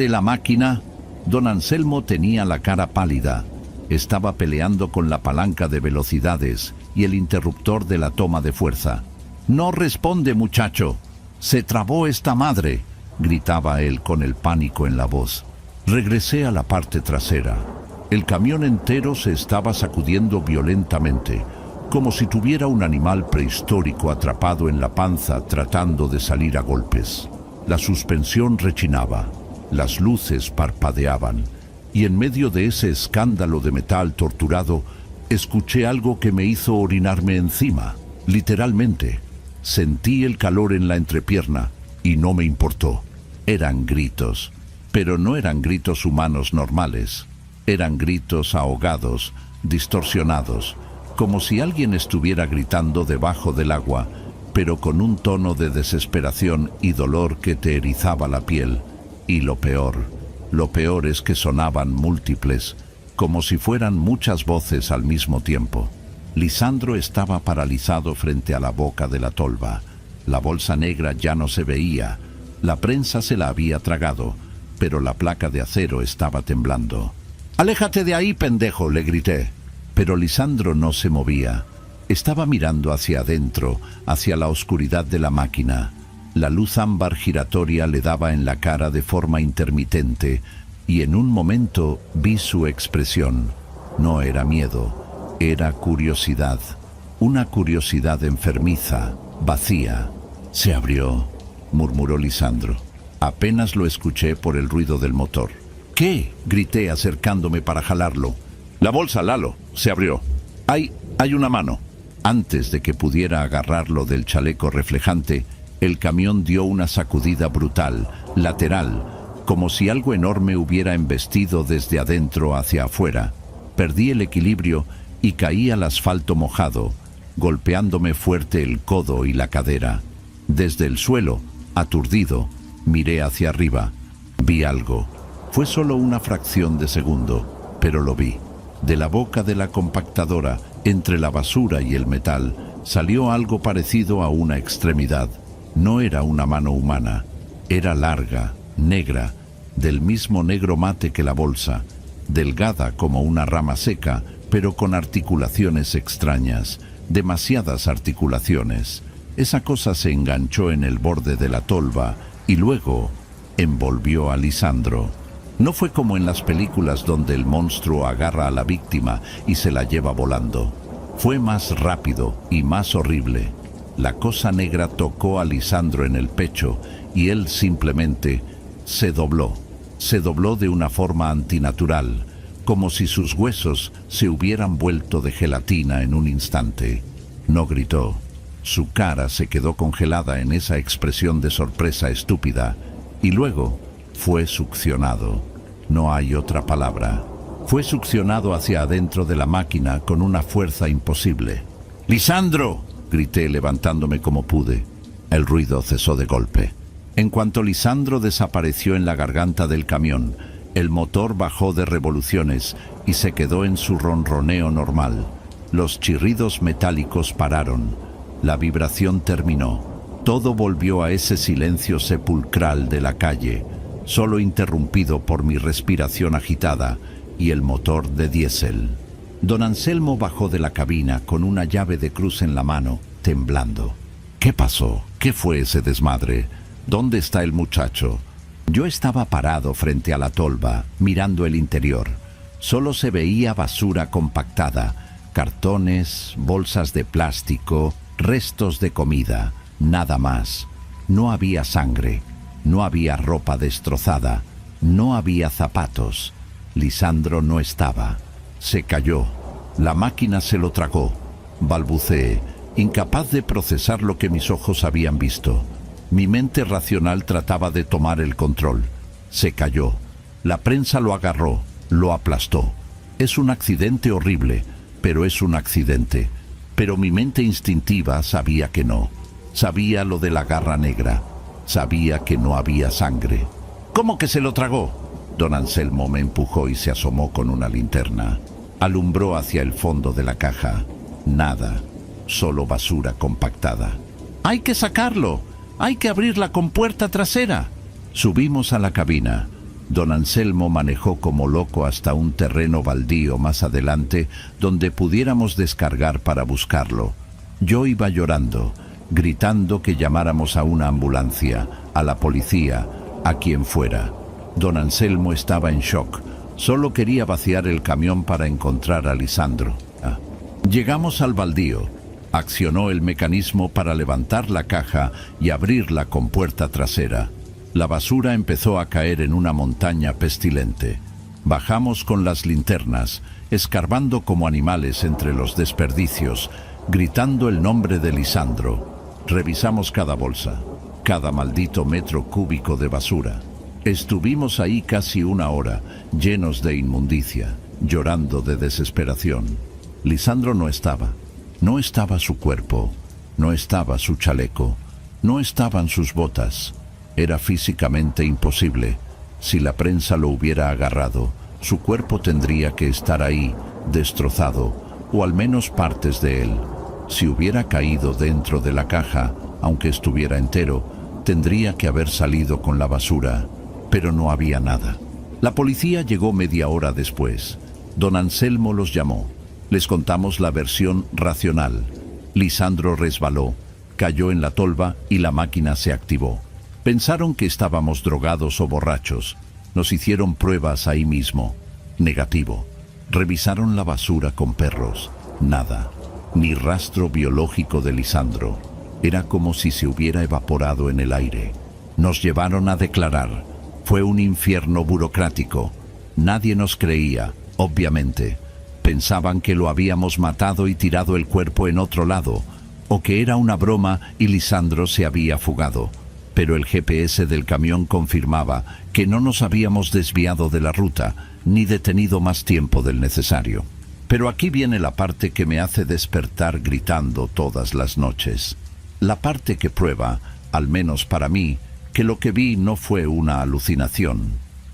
la máquina. Don Anselmo tenía la cara pálida. Estaba peleando con la palanca de velocidades y el interruptor de la toma de fuerza. No responde, muchacho. Se trabó esta madre, gritaba él con el pánico en la voz. Regresé a la parte trasera. El camión entero se estaba sacudiendo violentamente, como si tuviera un animal prehistórico atrapado en la panza tratando de salir a golpes. La suspensión rechinaba, las luces parpadeaban, y en medio de ese escándalo de metal torturado, escuché algo que me hizo orinarme encima, literalmente. Sentí el calor en la entrepierna y no me importó. Eran gritos, pero no eran gritos humanos normales. Eran gritos ahogados, distorsionados, como si alguien estuviera gritando debajo del agua, pero con un tono de desesperación y dolor que te erizaba la piel. Y lo peor es que sonaban múltiples, como si fueran muchas voces al mismo tiempo. Lisandro estaba paralizado frente a la boca de la tolva. La bolsa negra ya no se veía. La prensa se la había tragado, pero la placa de acero estaba temblando. «¡Aléjate de ahí, pendejo!», le grité. Pero Lisandro no se movía. Estaba mirando hacia adentro, hacia la oscuridad de la máquina. La luz ámbar giratoria le daba en la cara de forma intermitente, y en un momento vi su expresión. No era miedo, era curiosidad. Una curiosidad enfermiza, vacía. «Se abrió», murmuró Lisandro. Apenas lo escuché por el ruido del motor. «¿Qué?», grité acercándome para jalarlo. «La bolsa, Lalo, se abrió. Hay una mano». Antes de que pudiera agarrarlo del chaleco reflejante, el camión dio una sacudida brutal, lateral, como si algo enorme hubiera embestido desde adentro hacia afuera. Perdí el equilibrio y caí al asfalto mojado, golpeándome fuerte el codo y la cadera. Desde el suelo, aturdido, miré hacia arriba. Vi algo. Fue solo una fracción de segundo, pero lo vi. De la boca de la compactadora, entre la basura y el metal, salió algo parecido a una extremidad. No era una mano humana. Era larga, negra, del mismo negro mate que la bolsa, delgada como una rama seca, pero con articulaciones extrañas, demasiadas articulaciones. Esa cosa se enganchó en el borde de la tolva y luego envolvió a Lisandro. No fue como en las películas donde el monstruo agarra a la víctima y se la lleva volando. Fue más rápido y más horrible. La cosa negra tocó a Lisandro en el pecho y él simplemente se dobló. Se dobló de una forma antinatural, como si sus huesos se hubieran vuelto de gelatina en un instante. No gritó. Su cara se quedó congelada en esa expresión de sorpresa estúpida y luego fue succionado. No hay otra palabra. Fue succionado hacia adentro de la máquina con una fuerza imposible. ¡Lisandro!, grité levantándome como pude. El ruido cesó de golpe. En cuanto Lisandro desapareció en la garganta del camión, el motor bajó de revoluciones y se quedó en su ronroneo normal. Los chirridos metálicos pararon. La vibración terminó. Todo volvió a ese silencio sepulcral de la calle, solo interrumpido por mi respiración agitada y el motor de diésel. Don Anselmo bajó de la cabina con una llave de cruz en la mano, temblando. ¿Qué pasó? ¿Qué fue ese desmadre? ¿Dónde está el muchacho? Yo estaba parado frente a la tolva, mirando el interior. Solo se veía basura compactada, cartones, bolsas de plástico, restos de comida, nada más. No había sangre, no había ropa destrozada, no había zapatos. Lisandro no estaba. Se cayó. La máquina se lo tragó. Balbuceé, incapaz de procesar lo que mis ojos habían visto. Mi mente racional trataba de tomar el control. Se cayó. La prensa lo agarró, lo aplastó. Es un accidente horrible, pero es un accidente. Pero mi mente instintiva sabía que no. Sabía lo de la garra negra. Sabía que no había sangre. ¿Cómo que se lo tragó? Don Anselmo me empujó y se asomó con una linterna. Alumbró hacia el fondo de la caja. Nada, solo basura compactada. ¡Hay que sacarlo! ¡Hay que abrir la compuerta trasera! Subimos a la cabina. Don Anselmo manejó como loco hasta un terreno baldío más adelante donde pudiéramos descargar para buscarlo. Yo iba llorando, gritando que llamáramos a una ambulancia, a la policía, a quien fuera. Don Anselmo estaba en shock. Solo quería vaciar el camión para encontrar a Lisandro. Llegamos al baldío. Accionó el mecanismo para levantar la caja y abrir la compuerta trasera. La basura empezó a caer en una montaña pestilente. Bajamos con las linternas, escarbando como animales entre los desperdicios, gritando el nombre de Lisandro. Revisamos cada bolsa, cada maldito metro cúbico de basura. Estuvimos ahí casi una hora, llenos de inmundicia, llorando de desesperación. Lisandro no estaba. No estaba su cuerpo, no estaba su chaleco, no estaban sus botas. Era físicamente imposible. Si la prensa lo hubiera agarrado, su cuerpo tendría que estar ahí, destrozado, o al menos partes de él. Si hubiera caído dentro de la caja, aunque estuviera entero, tendría que haber salido con la basura. Pero no había nada. La policía llegó media hora después. Don Anselmo los llamó. Les contamos la versión racional. Lisandro resbaló, cayó en la tolva y la máquina se activó. Pensaron que estábamos drogados o borrachos. Nos hicieron pruebas ahí mismo. Negativo. Revisaron la basura con perros. Nada. Ni rastro biológico de Lisandro. Era como si se hubiera evaporado en el aire. Nos llevaron a declarar. Fue un infierno burocrático. Nadie nos creía, obviamente. Pensaban que lo habíamos matado y tirado el cuerpo en otro lado, o que era una broma y Lisandro se había fugado. Pero el GPS del camión confirmaba que no nos habíamos desviado de la ruta, ni detenido más tiempo del necesario. Pero aquí viene la parte que me hace despertar gritando todas las noches. La parte que prueba, al menos para mí, que lo que vi no fue una alucinación.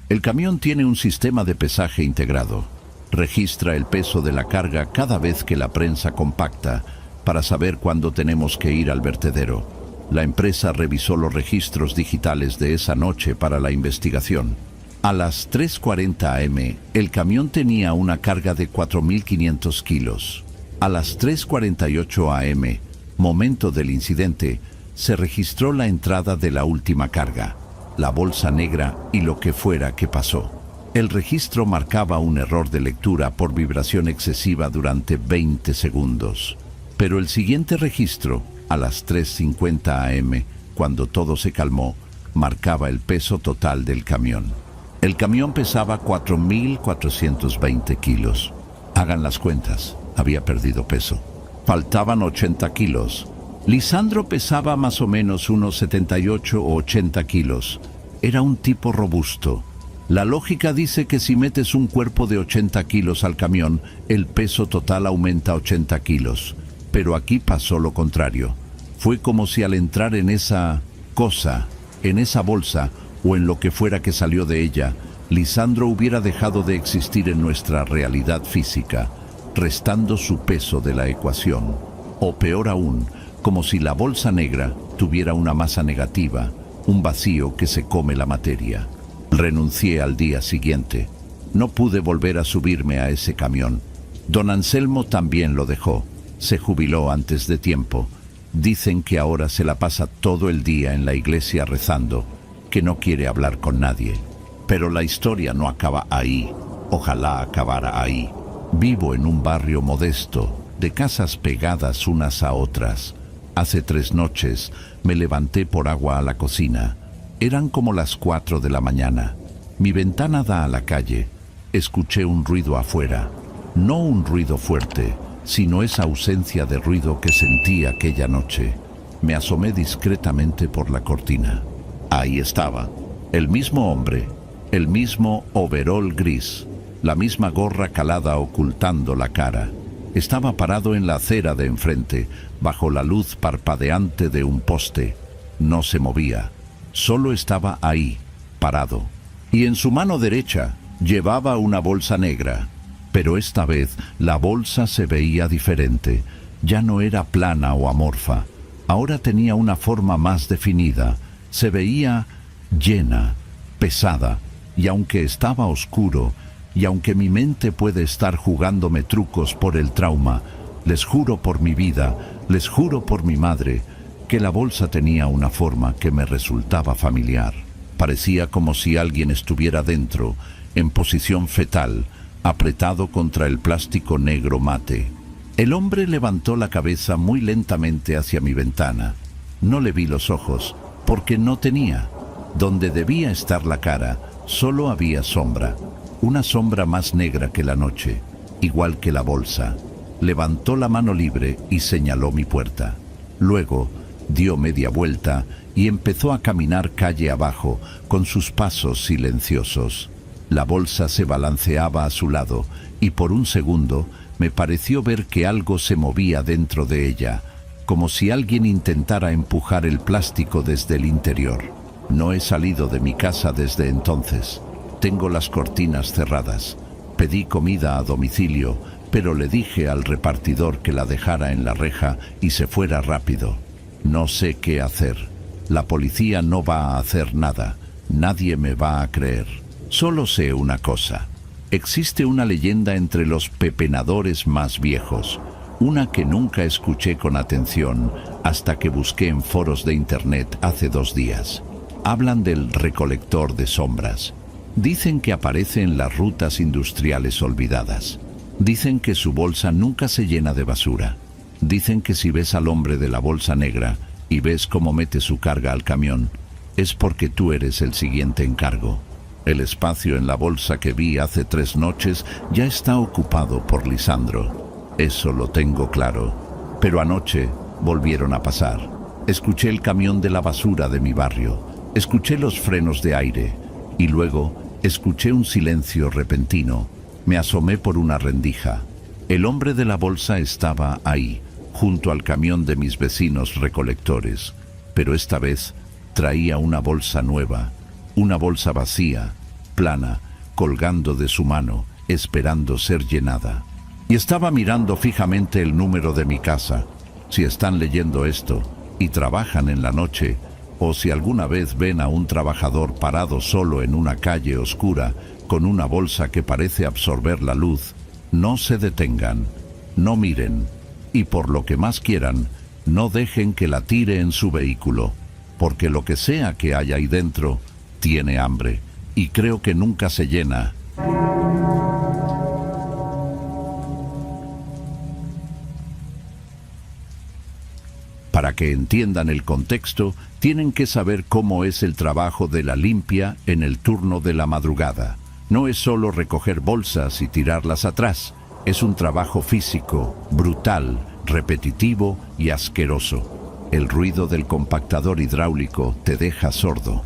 El camión tiene un sistema de pesaje integrado. Registra el peso de la carga cada vez que la prensa compacta para saber cuándo tenemos que ir al vertedero. La empresa revisó los registros digitales de esa noche para la investigación. A las 3:40 am, el camión tenía una carga de 4.500 kilos. A las 3:48 am, momento del incidente, se registró la entrada de la última carga, la bolsa negra y lo que fuera que pasó. El registro marcaba un error de lectura por vibración excesiva durante 20 segundos. Pero el siguiente registro, a las 3:50 am, cuando todo se calmó, marcaba el peso total del camión. El camión pesaba 4.420 kilos. Hagan las cuentas, había perdido peso. Faltaban 80 kilos. Lisandro pesaba más o menos unos 78 o 80 kilos. Era un tipo robusto. La lógica dice que si metes un cuerpo de 80 kilos al camión, el peso total aumenta a 80 kilos. Pero aquí pasó lo contrario. Fue como si al entrar en esa cosa, en esa bolsa o en lo que fuera que salió de ella, Lisandro hubiera dejado de existir en nuestra realidad física, restando su peso de la ecuación. O peor aún, como si la bolsa negra tuviera una masa negativa, un vacío que se come la materia. Renuncié al día siguiente. No pude volver a subirme a ese camión. Don Anselmo también lo dejó. Se jubiló antes de tiempo. Dicen que ahora se la pasa todo el día en la iglesia rezando, que no quiere hablar con nadie. Pero la historia no acaba ahí. Ojalá acabara ahí. Vivo en un barrio modesto, de casas pegadas unas a otras. Hace 3 noches me levanté por agua a la cocina. Eran como las 4 de la mañana. Mi ventana da a la calle. Escuché un ruido afuera. No un ruido fuerte, sino esa ausencia de ruido que sentí aquella noche. Me asomé discretamente por la cortina. Ahí estaba, el mismo hombre, el mismo overol gris, la misma gorra calada ocultando la cara. Estaba parado en la acera de enfrente, bajo la luz parpadeante de un poste. No se movía. Solo estaba ahí, parado. Y en su mano derecha llevaba una bolsa negra. Pero esta vez la bolsa se veía diferente. Ya no era plana o amorfa. Ahora tenía una forma más definida. Se veía llena, pesada. Y aunque estaba oscuro, y aunque mi mente puede estar jugándome trucos por el trauma, les juro por mi vida, les juro por mi madre, que la bolsa tenía una forma que me resultaba familiar. Parecía como si alguien estuviera dentro, en posición fetal, apretado contra el plástico negro mate. El hombre levantó la cabeza muy lentamente hacia mi ventana. No le vi los ojos, porque no tenía. Donde debía estar la cara, solo había sombra. Una sombra más negra que la noche, igual que la bolsa. Levantó la mano libre y señaló mi puerta. Luego dio media vuelta y empezó a caminar calle abajo con sus pasos silenciosos. La bolsa se balanceaba a su lado y por un segundo me pareció ver que algo se movía dentro de ella, como si alguien intentara empujar el plástico desde el interior. No he salido de mi casa desde entonces. Tengo las cortinas cerradas. Pedí comida a domicilio, pero le dije al repartidor que la dejara en la reja y se fuera rápido. No sé qué hacer. La policía no va a hacer nada. Nadie me va a creer. Solo sé una cosa. Existe una leyenda entre los pepenadores más viejos. Una que nunca escuché con atención hasta que busqué en foros de internet hace 2 días. Hablan del recolector de sombras. Dicen que aparece en las rutas industriales olvidadas. Dicen que su bolsa nunca se llena de basura. Dicen que si ves al hombre de la bolsa negra y ves cómo mete su carga al camión, es porque tú eres el siguiente encargo. El espacio en la bolsa que vi hace 3 noches ya está ocupado por Lisandro. Eso lo tengo claro. Pero anoche volvieron a pasar. Escuché el camión de la basura de mi barrio. Escuché los frenos de aire. Y luego escuché un silencio repentino. Me asomé por una rendija. El hombre de la bolsa estaba ahí, junto al camión de mis vecinos recolectores. Pero esta vez traía una bolsa nueva, una bolsa vacía, plana, colgando de su mano, esperando ser llenada. Y estaba mirando fijamente el número de mi casa. Si están leyendo esto y trabajan en la noche, o si alguna vez ven a un trabajador parado solo en una calle oscura con una bolsa que parece absorber la luz, no se detengan, no miren, y por lo que más quieran, no dejen que la tire en su vehículo, porque lo que sea que haya ahí dentro tiene hambre, y creo que nunca se llena. Para que entiendan el contexto, tienen que saber cómo es el trabajo de la limpia en el turno de la madrugada. No es solo recoger bolsas y tirarlas atrás. Es un trabajo físico, brutal, repetitivo y asqueroso. El ruido del compactador hidráulico te deja sordo.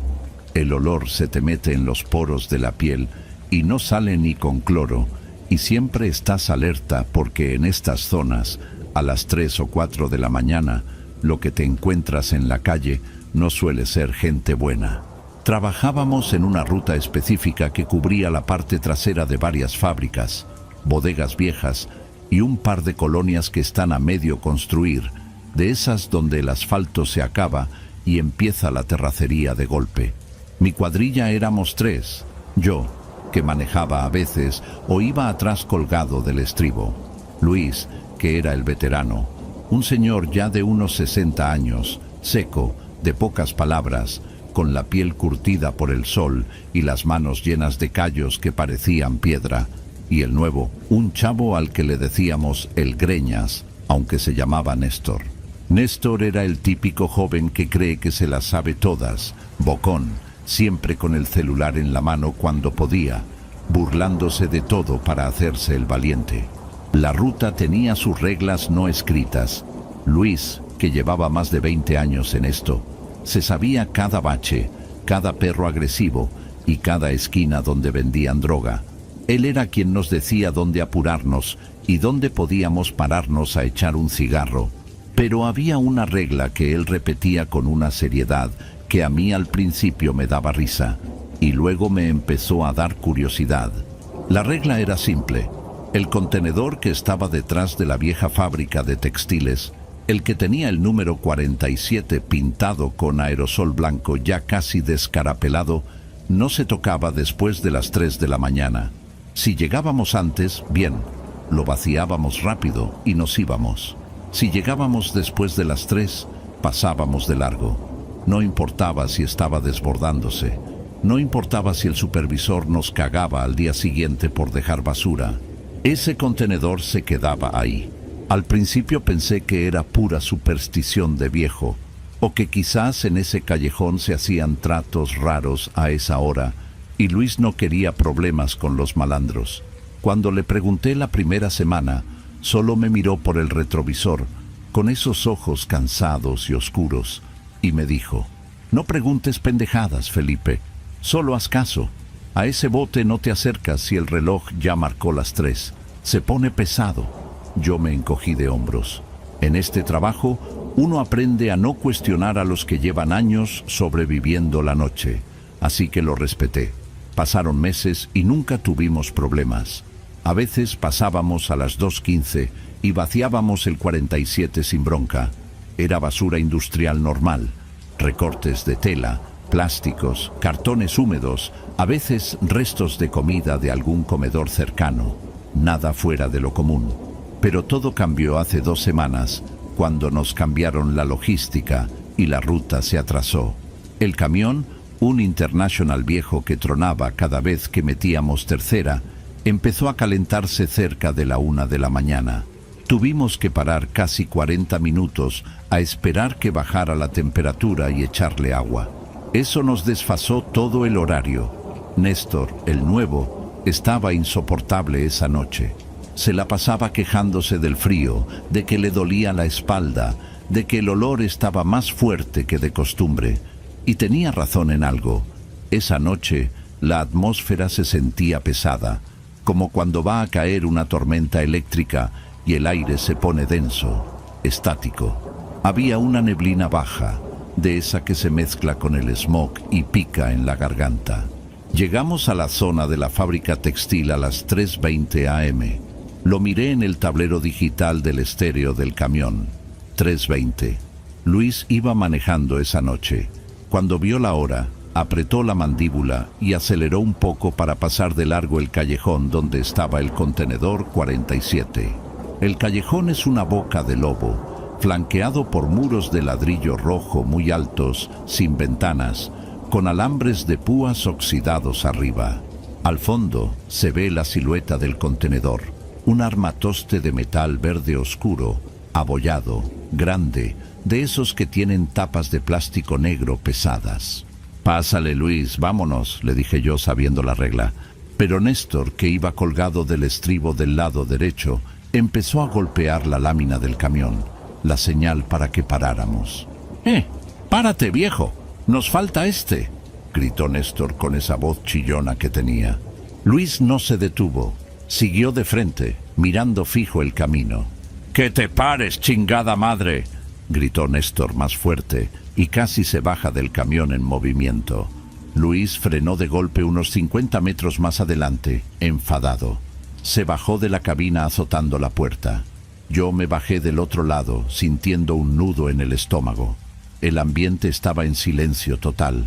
El olor se te mete en los poros de la piel y no sale ni con cloro, y siempre estás alerta porque en estas zonas, a las 3 o 4 de la mañana, lo que te encuentras en la calle no suele ser gente buena. Trabajábamos en una ruta específica que cubría la parte trasera de varias fábricas, bodegas viejas y un par de colonias que están a medio construir, de esas donde el asfalto se acaba y empieza la terracería de golpe. Mi cuadrilla éramos 3, yo, que manejaba a veces o iba atrás colgado del estribo, Luis, que era el veterano, un señor ya de unos 60 años, seco, de pocas palabras, con la piel curtida por el sol y las manos llenas de callos que parecían piedra, y el nuevo, un chavo al que le decíamos el Greñas, aunque se llamaba Néstor. Néstor era el típico joven que cree que se las sabe todas, bocón, siempre con el celular en la mano cuando podía, burlándose de todo para hacerse el valiente. La ruta tenía sus reglas no escritas. Luis, que llevaba más de 20 años en esto, se sabía cada bache, cada perro agresivo y cada esquina donde vendían droga. Él era quien nos decía dónde apurarnos y dónde podíamos pararnos a echar un cigarro. Pero había una regla que él repetía con una seriedad que a mí al principio me daba risa y luego me empezó a dar curiosidad. La regla era simple. El contenedor que estaba detrás de la vieja fábrica de textiles, el que tenía el número 47 pintado con aerosol blanco ya casi descarapelado, no se tocaba después de las 3 de la mañana. Si llegábamos antes, bien, lo vaciábamos rápido y nos íbamos. Si llegábamos después de las 3, pasábamos de largo. No importaba si estaba desbordándose, no importaba si el supervisor nos cagaba al día siguiente por dejar basura. Ese contenedor se quedaba ahí. Al principio pensé que era pura superstición de viejo, o que quizás en ese callejón se hacían tratos raros a esa hora, y Luis no quería problemas con los malandros. Cuando le pregunté la primera semana, solo me miró por el retrovisor, con esos ojos cansados y oscuros, y me dijo: «No preguntes pendejadas, Felipe, solo haz caso. A ese bote no te acercas si el reloj ya marcó las 3. Se pone pesado». Yo me encogí de hombros. En este trabajo, uno aprende a no cuestionar a los que llevan años sobreviviendo la noche, así que lo respeté. Pasaron meses y nunca tuvimos problemas. A veces pasábamos a las 2:15 y vaciábamos el 47 sin bronca. Era basura industrial normal, recortes de tela, plásticos, cartones húmedos, a veces restos de comida de algún comedor cercano, nada fuera de lo común. Pero todo cambió hace 2 semanas, cuando nos cambiaron la logística y la ruta se atrasó. El camión, un International viejo que tronaba cada vez que metíamos tercera, empezó a calentarse cerca de la 1 de la mañana. Tuvimos que parar casi 40 minutos a esperar que bajara la temperatura y echarle agua. Eso nos desfasó todo el horario. Néstor, el nuevo, estaba insoportable esa noche. Se la pasaba quejándose del frío, de que le dolía la espalda, de que el olor estaba más fuerte que de costumbre. Y tenía razón en algo. Esa noche, la atmósfera se sentía pesada, como cuando va a caer una tormenta eléctrica y el aire se pone denso, estático. Había una neblina baja, de esa que se mezcla con el smog y pica en la garganta. Llegamos a la zona de la fábrica textil a las 3:20 am. Lo miré en el tablero digital del estéreo del camión. 3:20. Luis iba manejando esa noche. Cuando vio la hora, apretó la mandíbula y aceleró un poco para pasar de largo el callejón donde estaba el contenedor 47. El callejón es una boca de lobo, flanqueado por muros de ladrillo rojo muy altos, sin ventanas, con alambres de púas oxidados arriba. Al fondo se ve la silueta del contenedor, un armatoste de metal verde oscuro, abollado, grande, de esos que tienen tapas de plástico negro pesadas. «Pásale, Luis, vámonos», le dije yo sabiendo la regla. Pero Néstor, que iba colgado del estribo del lado derecho, Empezó a golpear la lámina del camión, la señal para que paráramos. ¡Párate, viejo! ¡Nos falta este!, gritó Néstor con esa voz chillona que tenía. Luis no se detuvo, siguió de frente, mirando fijo el camino. ¡Que te pares, chingada madre!, gritó Néstor más fuerte, y casi se baja del camión en movimiento. Luis frenó de golpe unos 50 metros más adelante, enfadado. Se bajó de la cabina azotando la puerta. Yo me bajé del otro lado, sintiendo un nudo en el estómago. El ambiente estaba en silencio total.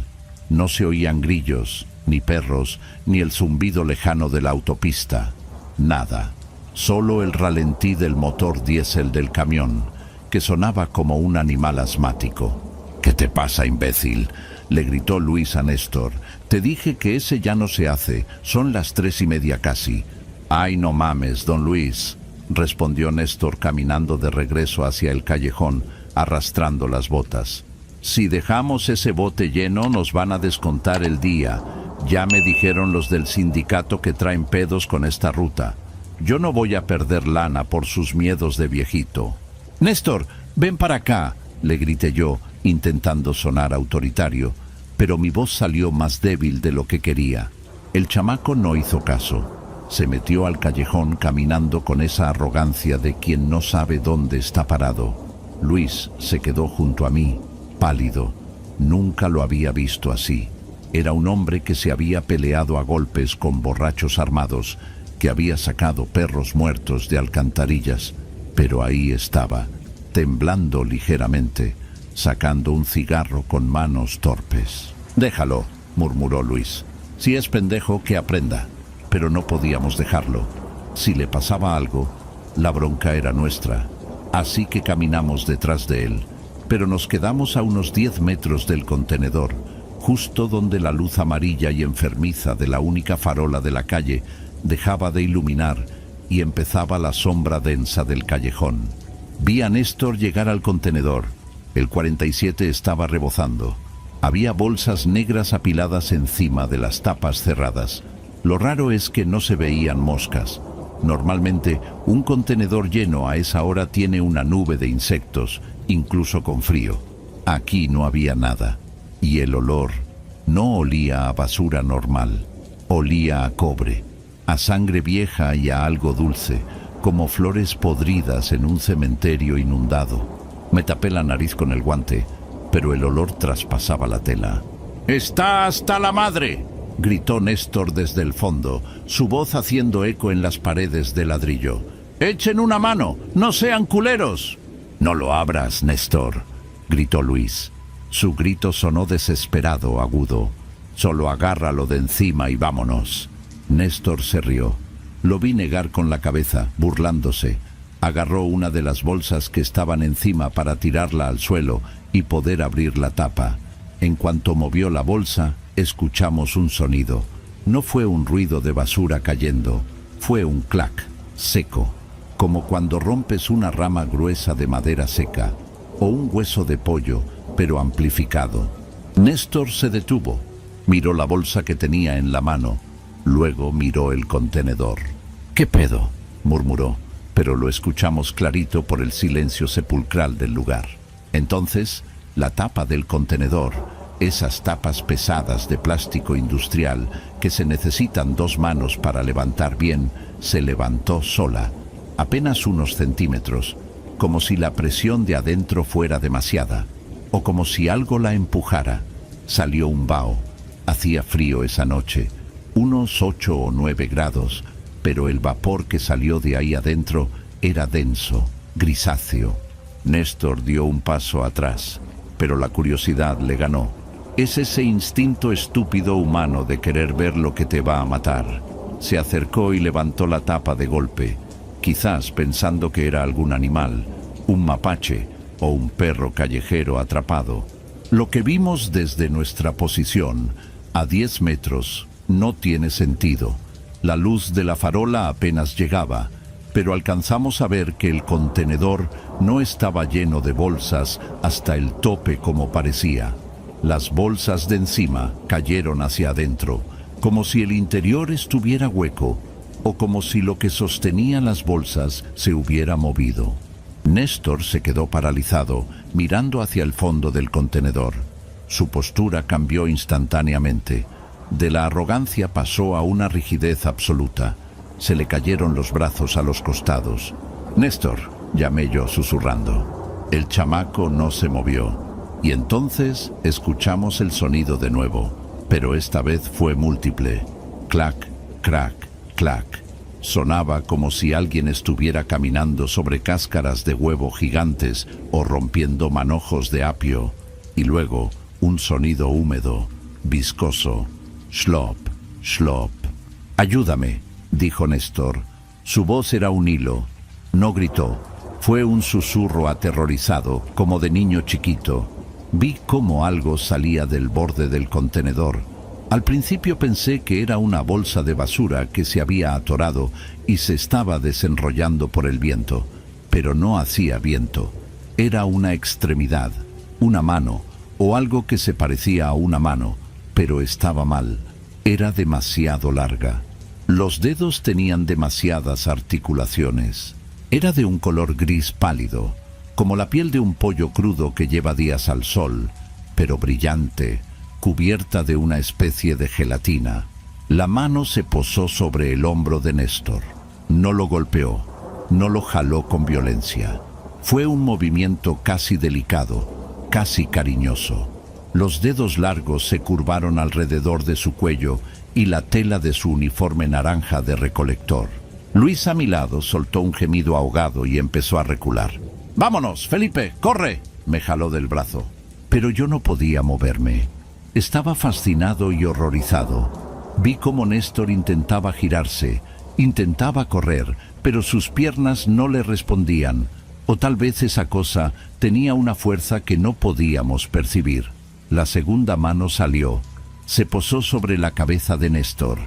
No se oían grillos, ni perros, ni el zumbido lejano de la autopista. Nada. Solo el ralentí del motor diésel del camión, que sonaba como un animal asmático. «¿Qué te pasa, imbécil?», le gritó Luis a Néstor. «Te dije que ese ya no se hace. Son las 3:30 casi». «Ay, no mames, don Luis», respondió Néstor caminando de regreso hacia el callejón, arrastrando las botas. «Si dejamos ese bote lleno nos van a descontar el día. Ya me dijeron los del sindicato que traen pedos con esta ruta. Yo no voy a perder lana por sus miedos de viejito». «Néstor, ven para acá», le grité yo, intentando sonar autoritario, pero mi voz salió más débil de lo que quería. El chamaco no hizo caso. Se metió al callejón caminando con esa arrogancia de quien no sabe dónde está parado. Luis se quedó junto a mí, pálido. Nunca lo había visto así. Era un hombre que se había peleado a golpes con borrachos armados, que había sacado perros muertos de alcantarillas, pero ahí estaba, temblando ligeramente, sacando un cigarro con manos torpes. «Déjalo», murmuró Luis. «Si es pendejo, que aprenda». Pero no podíamos dejarlo. Si le pasaba algo, la bronca era nuestra. Así que caminamos detrás de él, pero nos quedamos a unos 10 metros del contenedor, justo donde la luz amarilla y enfermiza de la única farola de la calle dejaba de iluminar y empezaba la sombra densa del callejón. Vi a Néstor llegar al contenedor. El 47 estaba rebozando. Había bolsas negras apiladas encima de las tapas cerradas. Lo raro es que no se veían moscas. Normalmente, un contenedor lleno a esa hora tiene una nube de insectos, incluso con frío. Aquí no había nada. Y el olor no olía a basura normal. Olía a cobre, a sangre vieja y a algo dulce, como flores podridas en un cementerio inundado. Me tapé la nariz con el guante, pero el olor traspasaba la tela. «¡Está hasta la madre!», gritó Néstor desde el fondo, su voz haciendo eco en las paredes de ladrillo. «¡Echen una mano! ¡No sean culeros!». «No lo abras, Néstor», gritó Luis. Su grito sonó desesperado, agudo. «Solo agárralo de encima y vámonos». Néstor se rió. Lo vi negar con la cabeza, burlándose. Agarró una de las bolsas que estaban encima para tirarla al suelo y poder abrir la tapa. En cuanto movió la bolsa, escuchamos un sonido. No fue un ruido de basura cayendo, fue un clac, seco, como cuando rompes una rama gruesa de madera seca, o un hueso de pollo, pero amplificado. Néstor se detuvo, miró la bolsa que tenía en la mano, luego miró el contenedor. «¿Qué pedo?», murmuró, pero lo escuchamos clarito por el silencio sepulcral del lugar. Entonces, la tapa del contenedor, esas tapas pesadas de plástico industrial que se necesitan 2 manos para levantar bien, se levantó sola, apenas unos centímetros, como si la presión de adentro fuera demasiada, o como si algo la empujara. Salió un vaho. Hacía frío esa noche, unos 8 o 9 grados, pero el vapor que salió de ahí adentro era denso, grisáceo. Néstor dio un paso atrás, pero la curiosidad le ganó. Es ese instinto estúpido humano de querer ver lo que te va a matar. Se acercó y levantó la tapa de golpe, quizás pensando que era algún animal, un mapache o un perro callejero atrapado. Lo que vimos desde nuestra posición, a 10 metros, no tiene sentido. La luz de la farola apenas llegaba, pero alcanzamos a ver que el contenedor no estaba lleno de bolsas hasta el tope como parecía. Las bolsas de encima cayeron hacia adentro, como si el interior estuviera hueco, o como si lo que sostenía las bolsas se hubiera movido. Néstor se quedó paralizado, mirando hacia el fondo del contenedor. Su postura cambió instantáneamente. De la arrogancia pasó a una rigidez absoluta. Se le cayeron los brazos a los costados. «Néstor», llamé yo susurrando. El chamaco no se movió. Y entonces escuchamos el sonido de nuevo, pero esta vez fue múltiple. Clac, crac, clac. Sonaba como si alguien estuviera caminando sobre cáscaras de huevo gigantes o rompiendo manojos de apio. Y luego un sonido húmedo, viscoso. Shlop, shlop. «Ayúdame», dijo Néstor. Su voz era un hilo. No gritó. Fue un susurro aterrorizado, como de niño chiquito. Vi cómo algo salía del borde del contenedor. Al principio pensé que era una bolsa de basura que se había atorado y se estaba desenrollando por el viento. Pero no hacía viento. Era una extremidad, una mano, o algo que se parecía a una mano, pero estaba mal. Era demasiado larga. Los dedos tenían demasiadas articulaciones. Era de un color gris pálido, como la piel de un pollo crudo que lleva días al sol, pero brillante, cubierta de una especie de gelatina. La mano se posó sobre el hombro de Néstor. No lo golpeó, no lo jaló con violencia. Fue un movimiento casi delicado, casi cariñoso. Los dedos largos se curvaron alrededor de su cuello y la tela de su uniforme naranja de recolector. Luis a mi lado soltó un gemido ahogado y empezó a recular. «¡Vámonos, Felipe! ¡Corre!», me jaló del brazo. Pero yo no podía moverme. Estaba fascinado y horrorizado. Vi cómo Néstor intentaba girarse, intentaba correr, pero sus piernas no le respondían. O tal vez esa cosa tenía una fuerza que no podíamos percibir. La segunda mano salió, se posó sobre la cabeza de Néstor,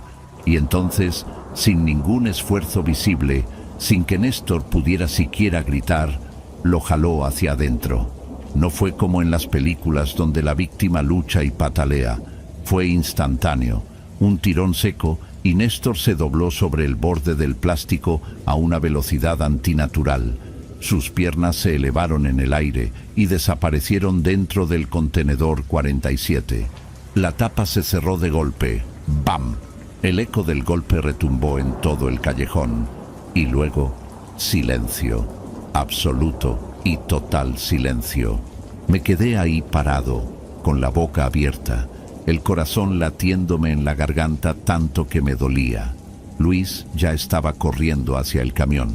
y entonces, sin ningún esfuerzo visible, sin que Néstor pudiera siquiera gritar, lo jaló hacia adentro. No fue como en las películas donde la víctima lucha y patalea. Fue instantáneo, un tirón seco, y Néstor se dobló sobre el borde del plástico a una velocidad antinatural. Sus piernas se elevaron en el aire y desaparecieron dentro del contenedor 47. La tapa se cerró de golpe. ¡Bam! El eco del golpe retumbó en todo el callejón. Y luego, silencio. Absoluto y total silencio. Me quedé ahí parado, con la boca abierta, el corazón latiéndome en la garganta tanto que me dolía. Luis ya estaba corriendo hacia el camión.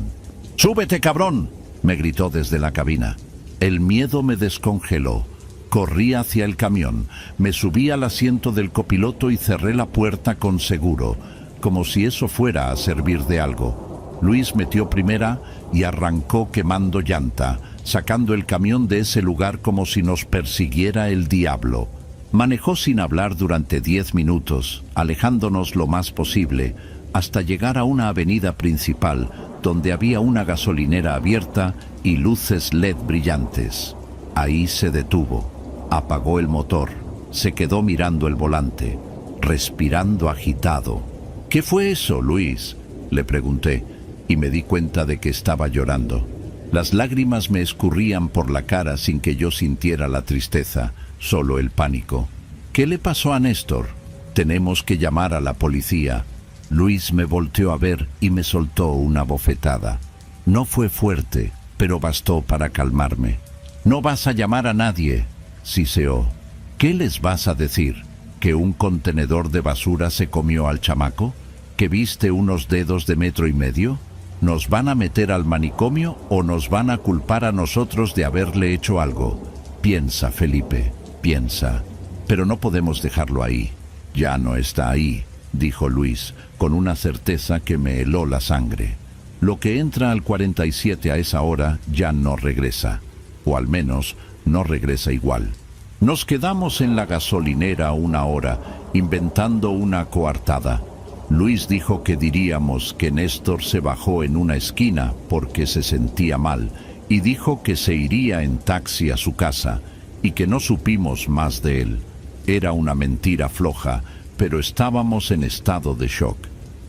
«¡Súbete, cabrón!», me gritó desde la cabina. El miedo me descongeló. Corrí hacia el camión, me subí al asiento del copiloto y cerré la puerta con seguro, como si eso fuera a servir de algo. Luis metió primera y arrancó quemando llanta, sacando el camión de ese lugar como si nos persiguiera el diablo. Manejó sin hablar durante 10 minutos, alejándonos lo más posible, hasta llegar a una avenida principal, donde había una gasolinera abierta y luces LED brillantes. Ahí se detuvo, apagó el motor, se quedó mirando el volante, respirando agitado. «¿Qué fue eso, Luis?», le pregunté, y me di cuenta de que estaba llorando. Las lágrimas me escurrían por la cara sin que yo sintiera la tristeza, solo el pánico. «¿Qué le pasó a Néstor? Tenemos que llamar a la policía». Luis me volteó a ver y me soltó una bofetada. No fue fuerte, pero bastó para calmarme. «No vas a llamar a nadie», siseó. «¿Qué les vas a decir? ¿Que un contenedor de basura se comió al chamaco? ¿Que viste unos dedos de 1,5 metros? ¿Nos van a meter al manicomio o nos van a culpar a nosotros de haberle hecho algo? Piensa, Felipe, piensa. Pero no podemos dejarlo ahí. Ya no está ahí», dijo Luis, con una certeza que me heló la sangre. «Lo que entra al 47 a esa hora ya no regresa, o al menos no regresa igual». Nos quedamos en la gasolinera 1 hora, inventando una coartada. Luis dijo que diríamos que Néstor se bajó en una esquina porque se sentía mal, y dijo que se iría en taxi a su casa, y que no supimos más de él. Era una mentira floja, pero estábamos en estado de shock.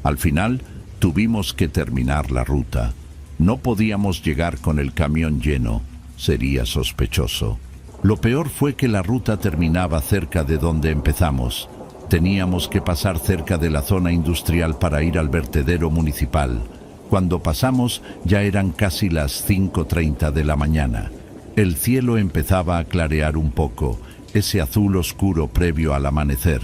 Al final, Tuvimos que terminar la ruta. No podíamos llegar con el camión lleno, sería sospechoso. Lo peor fue que la ruta terminaba cerca de donde empezamos. Teníamos que pasar cerca de la zona industrial para ir al vertedero municipal. Cuando pasamos ya eran casi las 5:30 de la mañana. El cielo empezaba a clarear un poco, ese azul oscuro previo al amanecer.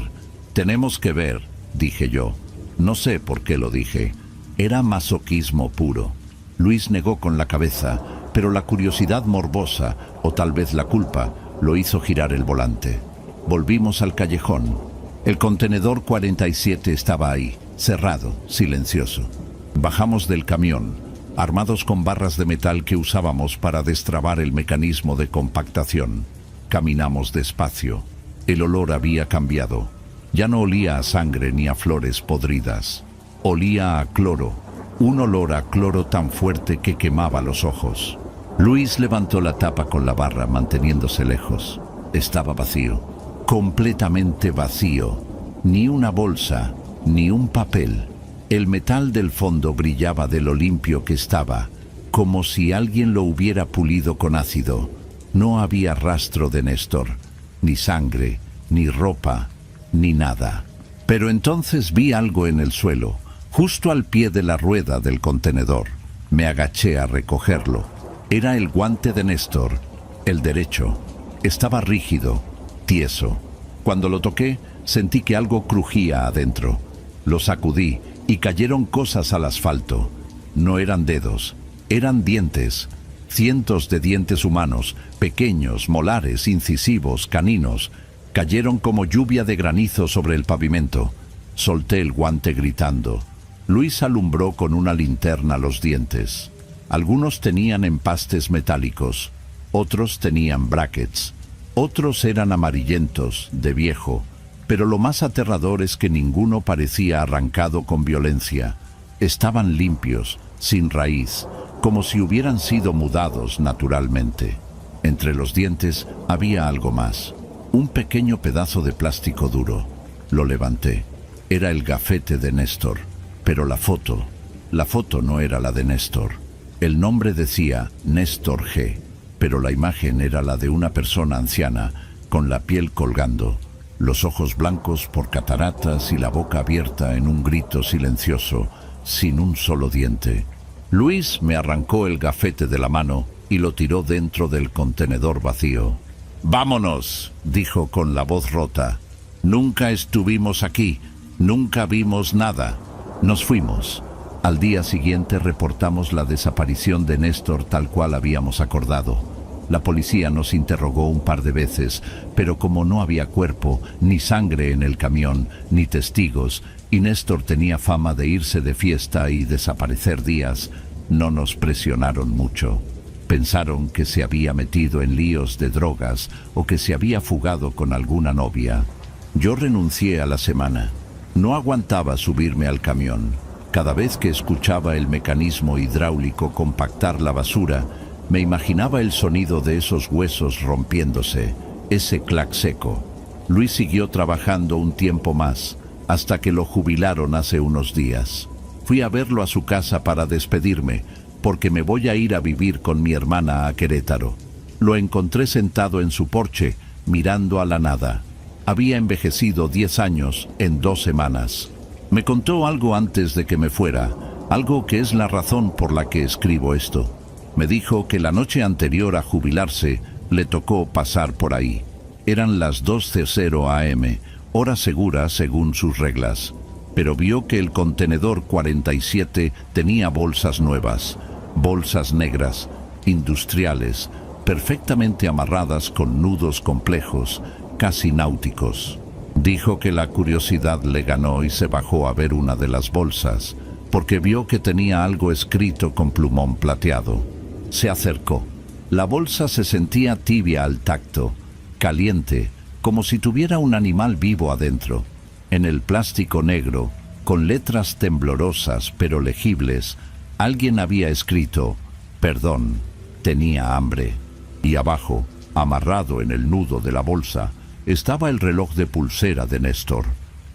«Tenemos que ver», dije yo. No sé por qué lo dije. Era masoquismo puro. Luis negó con la cabeza, pero la curiosidad morbosa, o tal vez la culpa, lo hizo girar el volante. Volvimos al callejón. El contenedor 47 estaba ahí, cerrado, silencioso. Bajamos del camión, armados con barras de metal que usábamos para destrabar el mecanismo de compactación. Caminamos despacio. El olor había cambiado. Ya no olía a sangre ni a flores podridas. Olía a cloro, un olor a cloro tan fuerte que quemaba los ojos. Luis levantó la tapa con la barra, manteniéndose lejos. Estaba vacío, completamente vacío. Ni una bolsa, ni un papel. El metal del fondo brillaba de lo limpio que estaba, como si alguien lo hubiera pulido con ácido. No había rastro de Néstor, ni sangre, ni ropa, ni nada. Pero entonces vi algo en el suelo, justo al pie de la rueda del contenedor. Me agaché a recogerlo. Era el guante de Néstor, el derecho. Estaba rígido, tieso. Cuando lo toqué, sentí que algo crujía adentro. Lo sacudí y cayeron cosas al asfalto. No eran dedos, eran dientes. Cientos de dientes humanos, pequeños, molares, incisivos, caninos, cayeron como lluvia de granizo sobre el pavimento. Solté el guante gritando. Luis alumbró con una linterna los dientes. Algunos tenían empastes metálicos, otros tenían brackets, otros eran amarillentos, de viejo, pero lo más aterrador es que ninguno parecía arrancado con violencia. Estaban limpios, sin raíz, como si hubieran sido mudados naturalmente. Entre los dientes había algo más, un pequeño pedazo de plástico duro. Lo levanté. Era el gafete de Néstor, pero la foto no era la de Néstor. El nombre decía Néstor G., pero la imagen era la de una persona anciana, con la piel colgando, los ojos blancos por cataratas y la boca abierta en un grito silencioso, sin un solo diente. Luis me arrancó el gafete de la mano y lo tiró dentro del contenedor vacío. «¡Vámonos!», dijo con la voz rota. «Nunca estuvimos aquí, nunca vimos nada». Nos fuimos. Al día siguiente reportamos la desaparición de Néstor tal cual habíamos acordado. La policía nos interrogó un par de veces, pero como no había cuerpo, ni sangre en el camión, ni testigos, y Néstor tenía fama de irse de fiesta y desaparecer días, no nos presionaron mucho. Pensaron que se había metido en líos de drogas o que se había fugado con alguna novia. Yo renuncié a la semana. No aguantaba subirme al camión. Cada vez que escuchaba el mecanismo hidráulico compactar la basura, me imaginaba el sonido de esos huesos rompiéndose, ese clac seco. Luis siguió trabajando un tiempo más, hasta que lo jubilaron hace unos días. Fui a verlo a su casa para despedirme, porque me voy a ir a vivir con mi hermana a Querétaro. Lo encontré sentado en su porche, mirando a la nada. Había envejecido 10 años en 2 semanas. Me contó algo antes de que me fuera, algo que es la razón por la que escribo esto. Me dijo que la noche anterior a jubilarse le tocó pasar por ahí. Eran las 2:00 am, hora segura según sus reglas, pero vio que el contenedor 47 tenía bolsas nuevas, bolsas negras, industriales, perfectamente amarradas con nudos complejos, casi náuticos. Dijo que la curiosidad le ganó y se bajó a ver una de las bolsas, porque vio que tenía algo escrito con plumón plateado. Se acercó. La bolsa se sentía tibia al tacto, caliente, como si tuviera un animal vivo adentro. En el plástico negro, con letras temblorosas pero legibles, alguien había escrito: «Perdón, tenía hambre». Y abajo, amarrado en el nudo de la bolsa, estaba el reloj de pulsera de Néstor,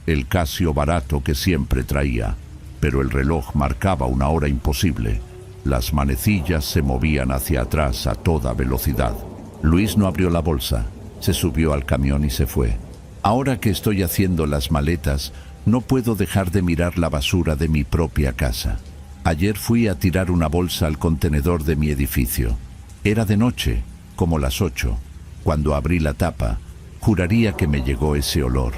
el Casio barato que siempre traía. pero el reloj marcaba una hora imposible. Las manecillas se movían hacia atrás a toda velocidad. Luis no abrió la bolsa, se subió al camión y se fue. Ahora que estoy haciendo las maletas, no puedo dejar de mirar la basura de mi propia casa. Ayer fui a tirar una bolsa al contenedor de mi edificio. Era de noche, como las 8. Cuando abrí la tapa, juraría que me llegó ese olor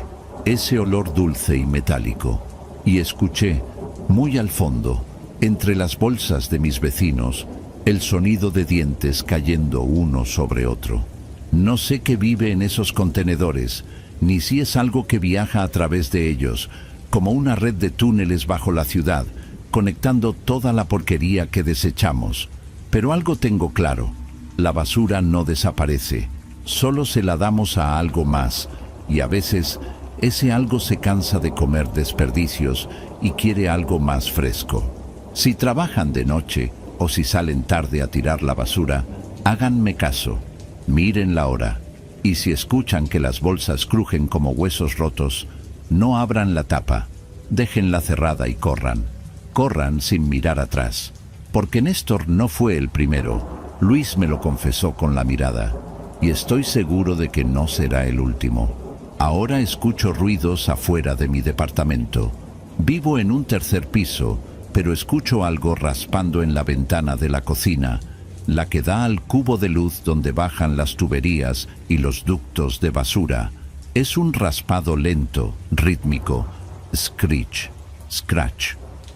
dulce y metálico. Y escuché, muy al fondo, entre las bolsas de mis vecinos, el sonido de dientes cayendo uno sobre otro. No sé qué vive en esos contenedores, ni si es algo que viaja a través de ellos, como una red de túneles bajo la ciudad, conectando toda la porquería que desechamos. Pero algo tengo claro, la basura no desaparece, solo se la damos a algo más, y a veces ese algo se cansa de comer desperdicios y quiere algo más fresco. Si trabajan de noche o si salen tarde a tirar la basura, háganme caso, miren la hora, y si escuchan que las bolsas crujen como huesos rotos, no abran la tapa, déjenla cerrada y corran. Corran sin mirar atrás, porque Néstor no fue el primero, Luis me lo confesó con la mirada, y estoy seguro de que no será el último. Ahora escucho ruidos afuera de mi departamento. Vivo en un tercer piso, pero escucho algo raspando en la ventana de la cocina, la que da al cubo de luz donde bajan las tuberías y los ductos de basura. Es un raspado lento, rítmico, scratch,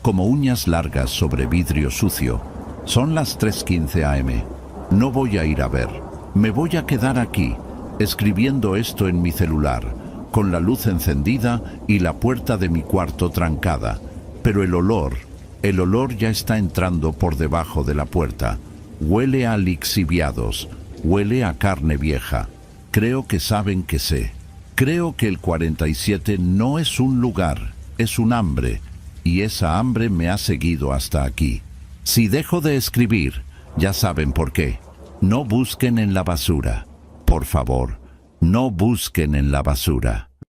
como uñas largas sobre vidrio sucio. Son las 3:15 am. No voy a ir a ver. Me voy a quedar aquí, escribiendo esto en mi celular, con la luz encendida y la puerta de mi cuarto trancada. Pero el olor ya está entrando por debajo de la puerta. Huele a lixiviados, huele a carne vieja. Creo que saben que sé. Creo que el 47 no es un lugar, es un hambre, y esa hambre me ha seguido hasta aquí. Si dejo de escribir, ya saben por qué. No busquen en la basura. Por favor, no busquen en la basura.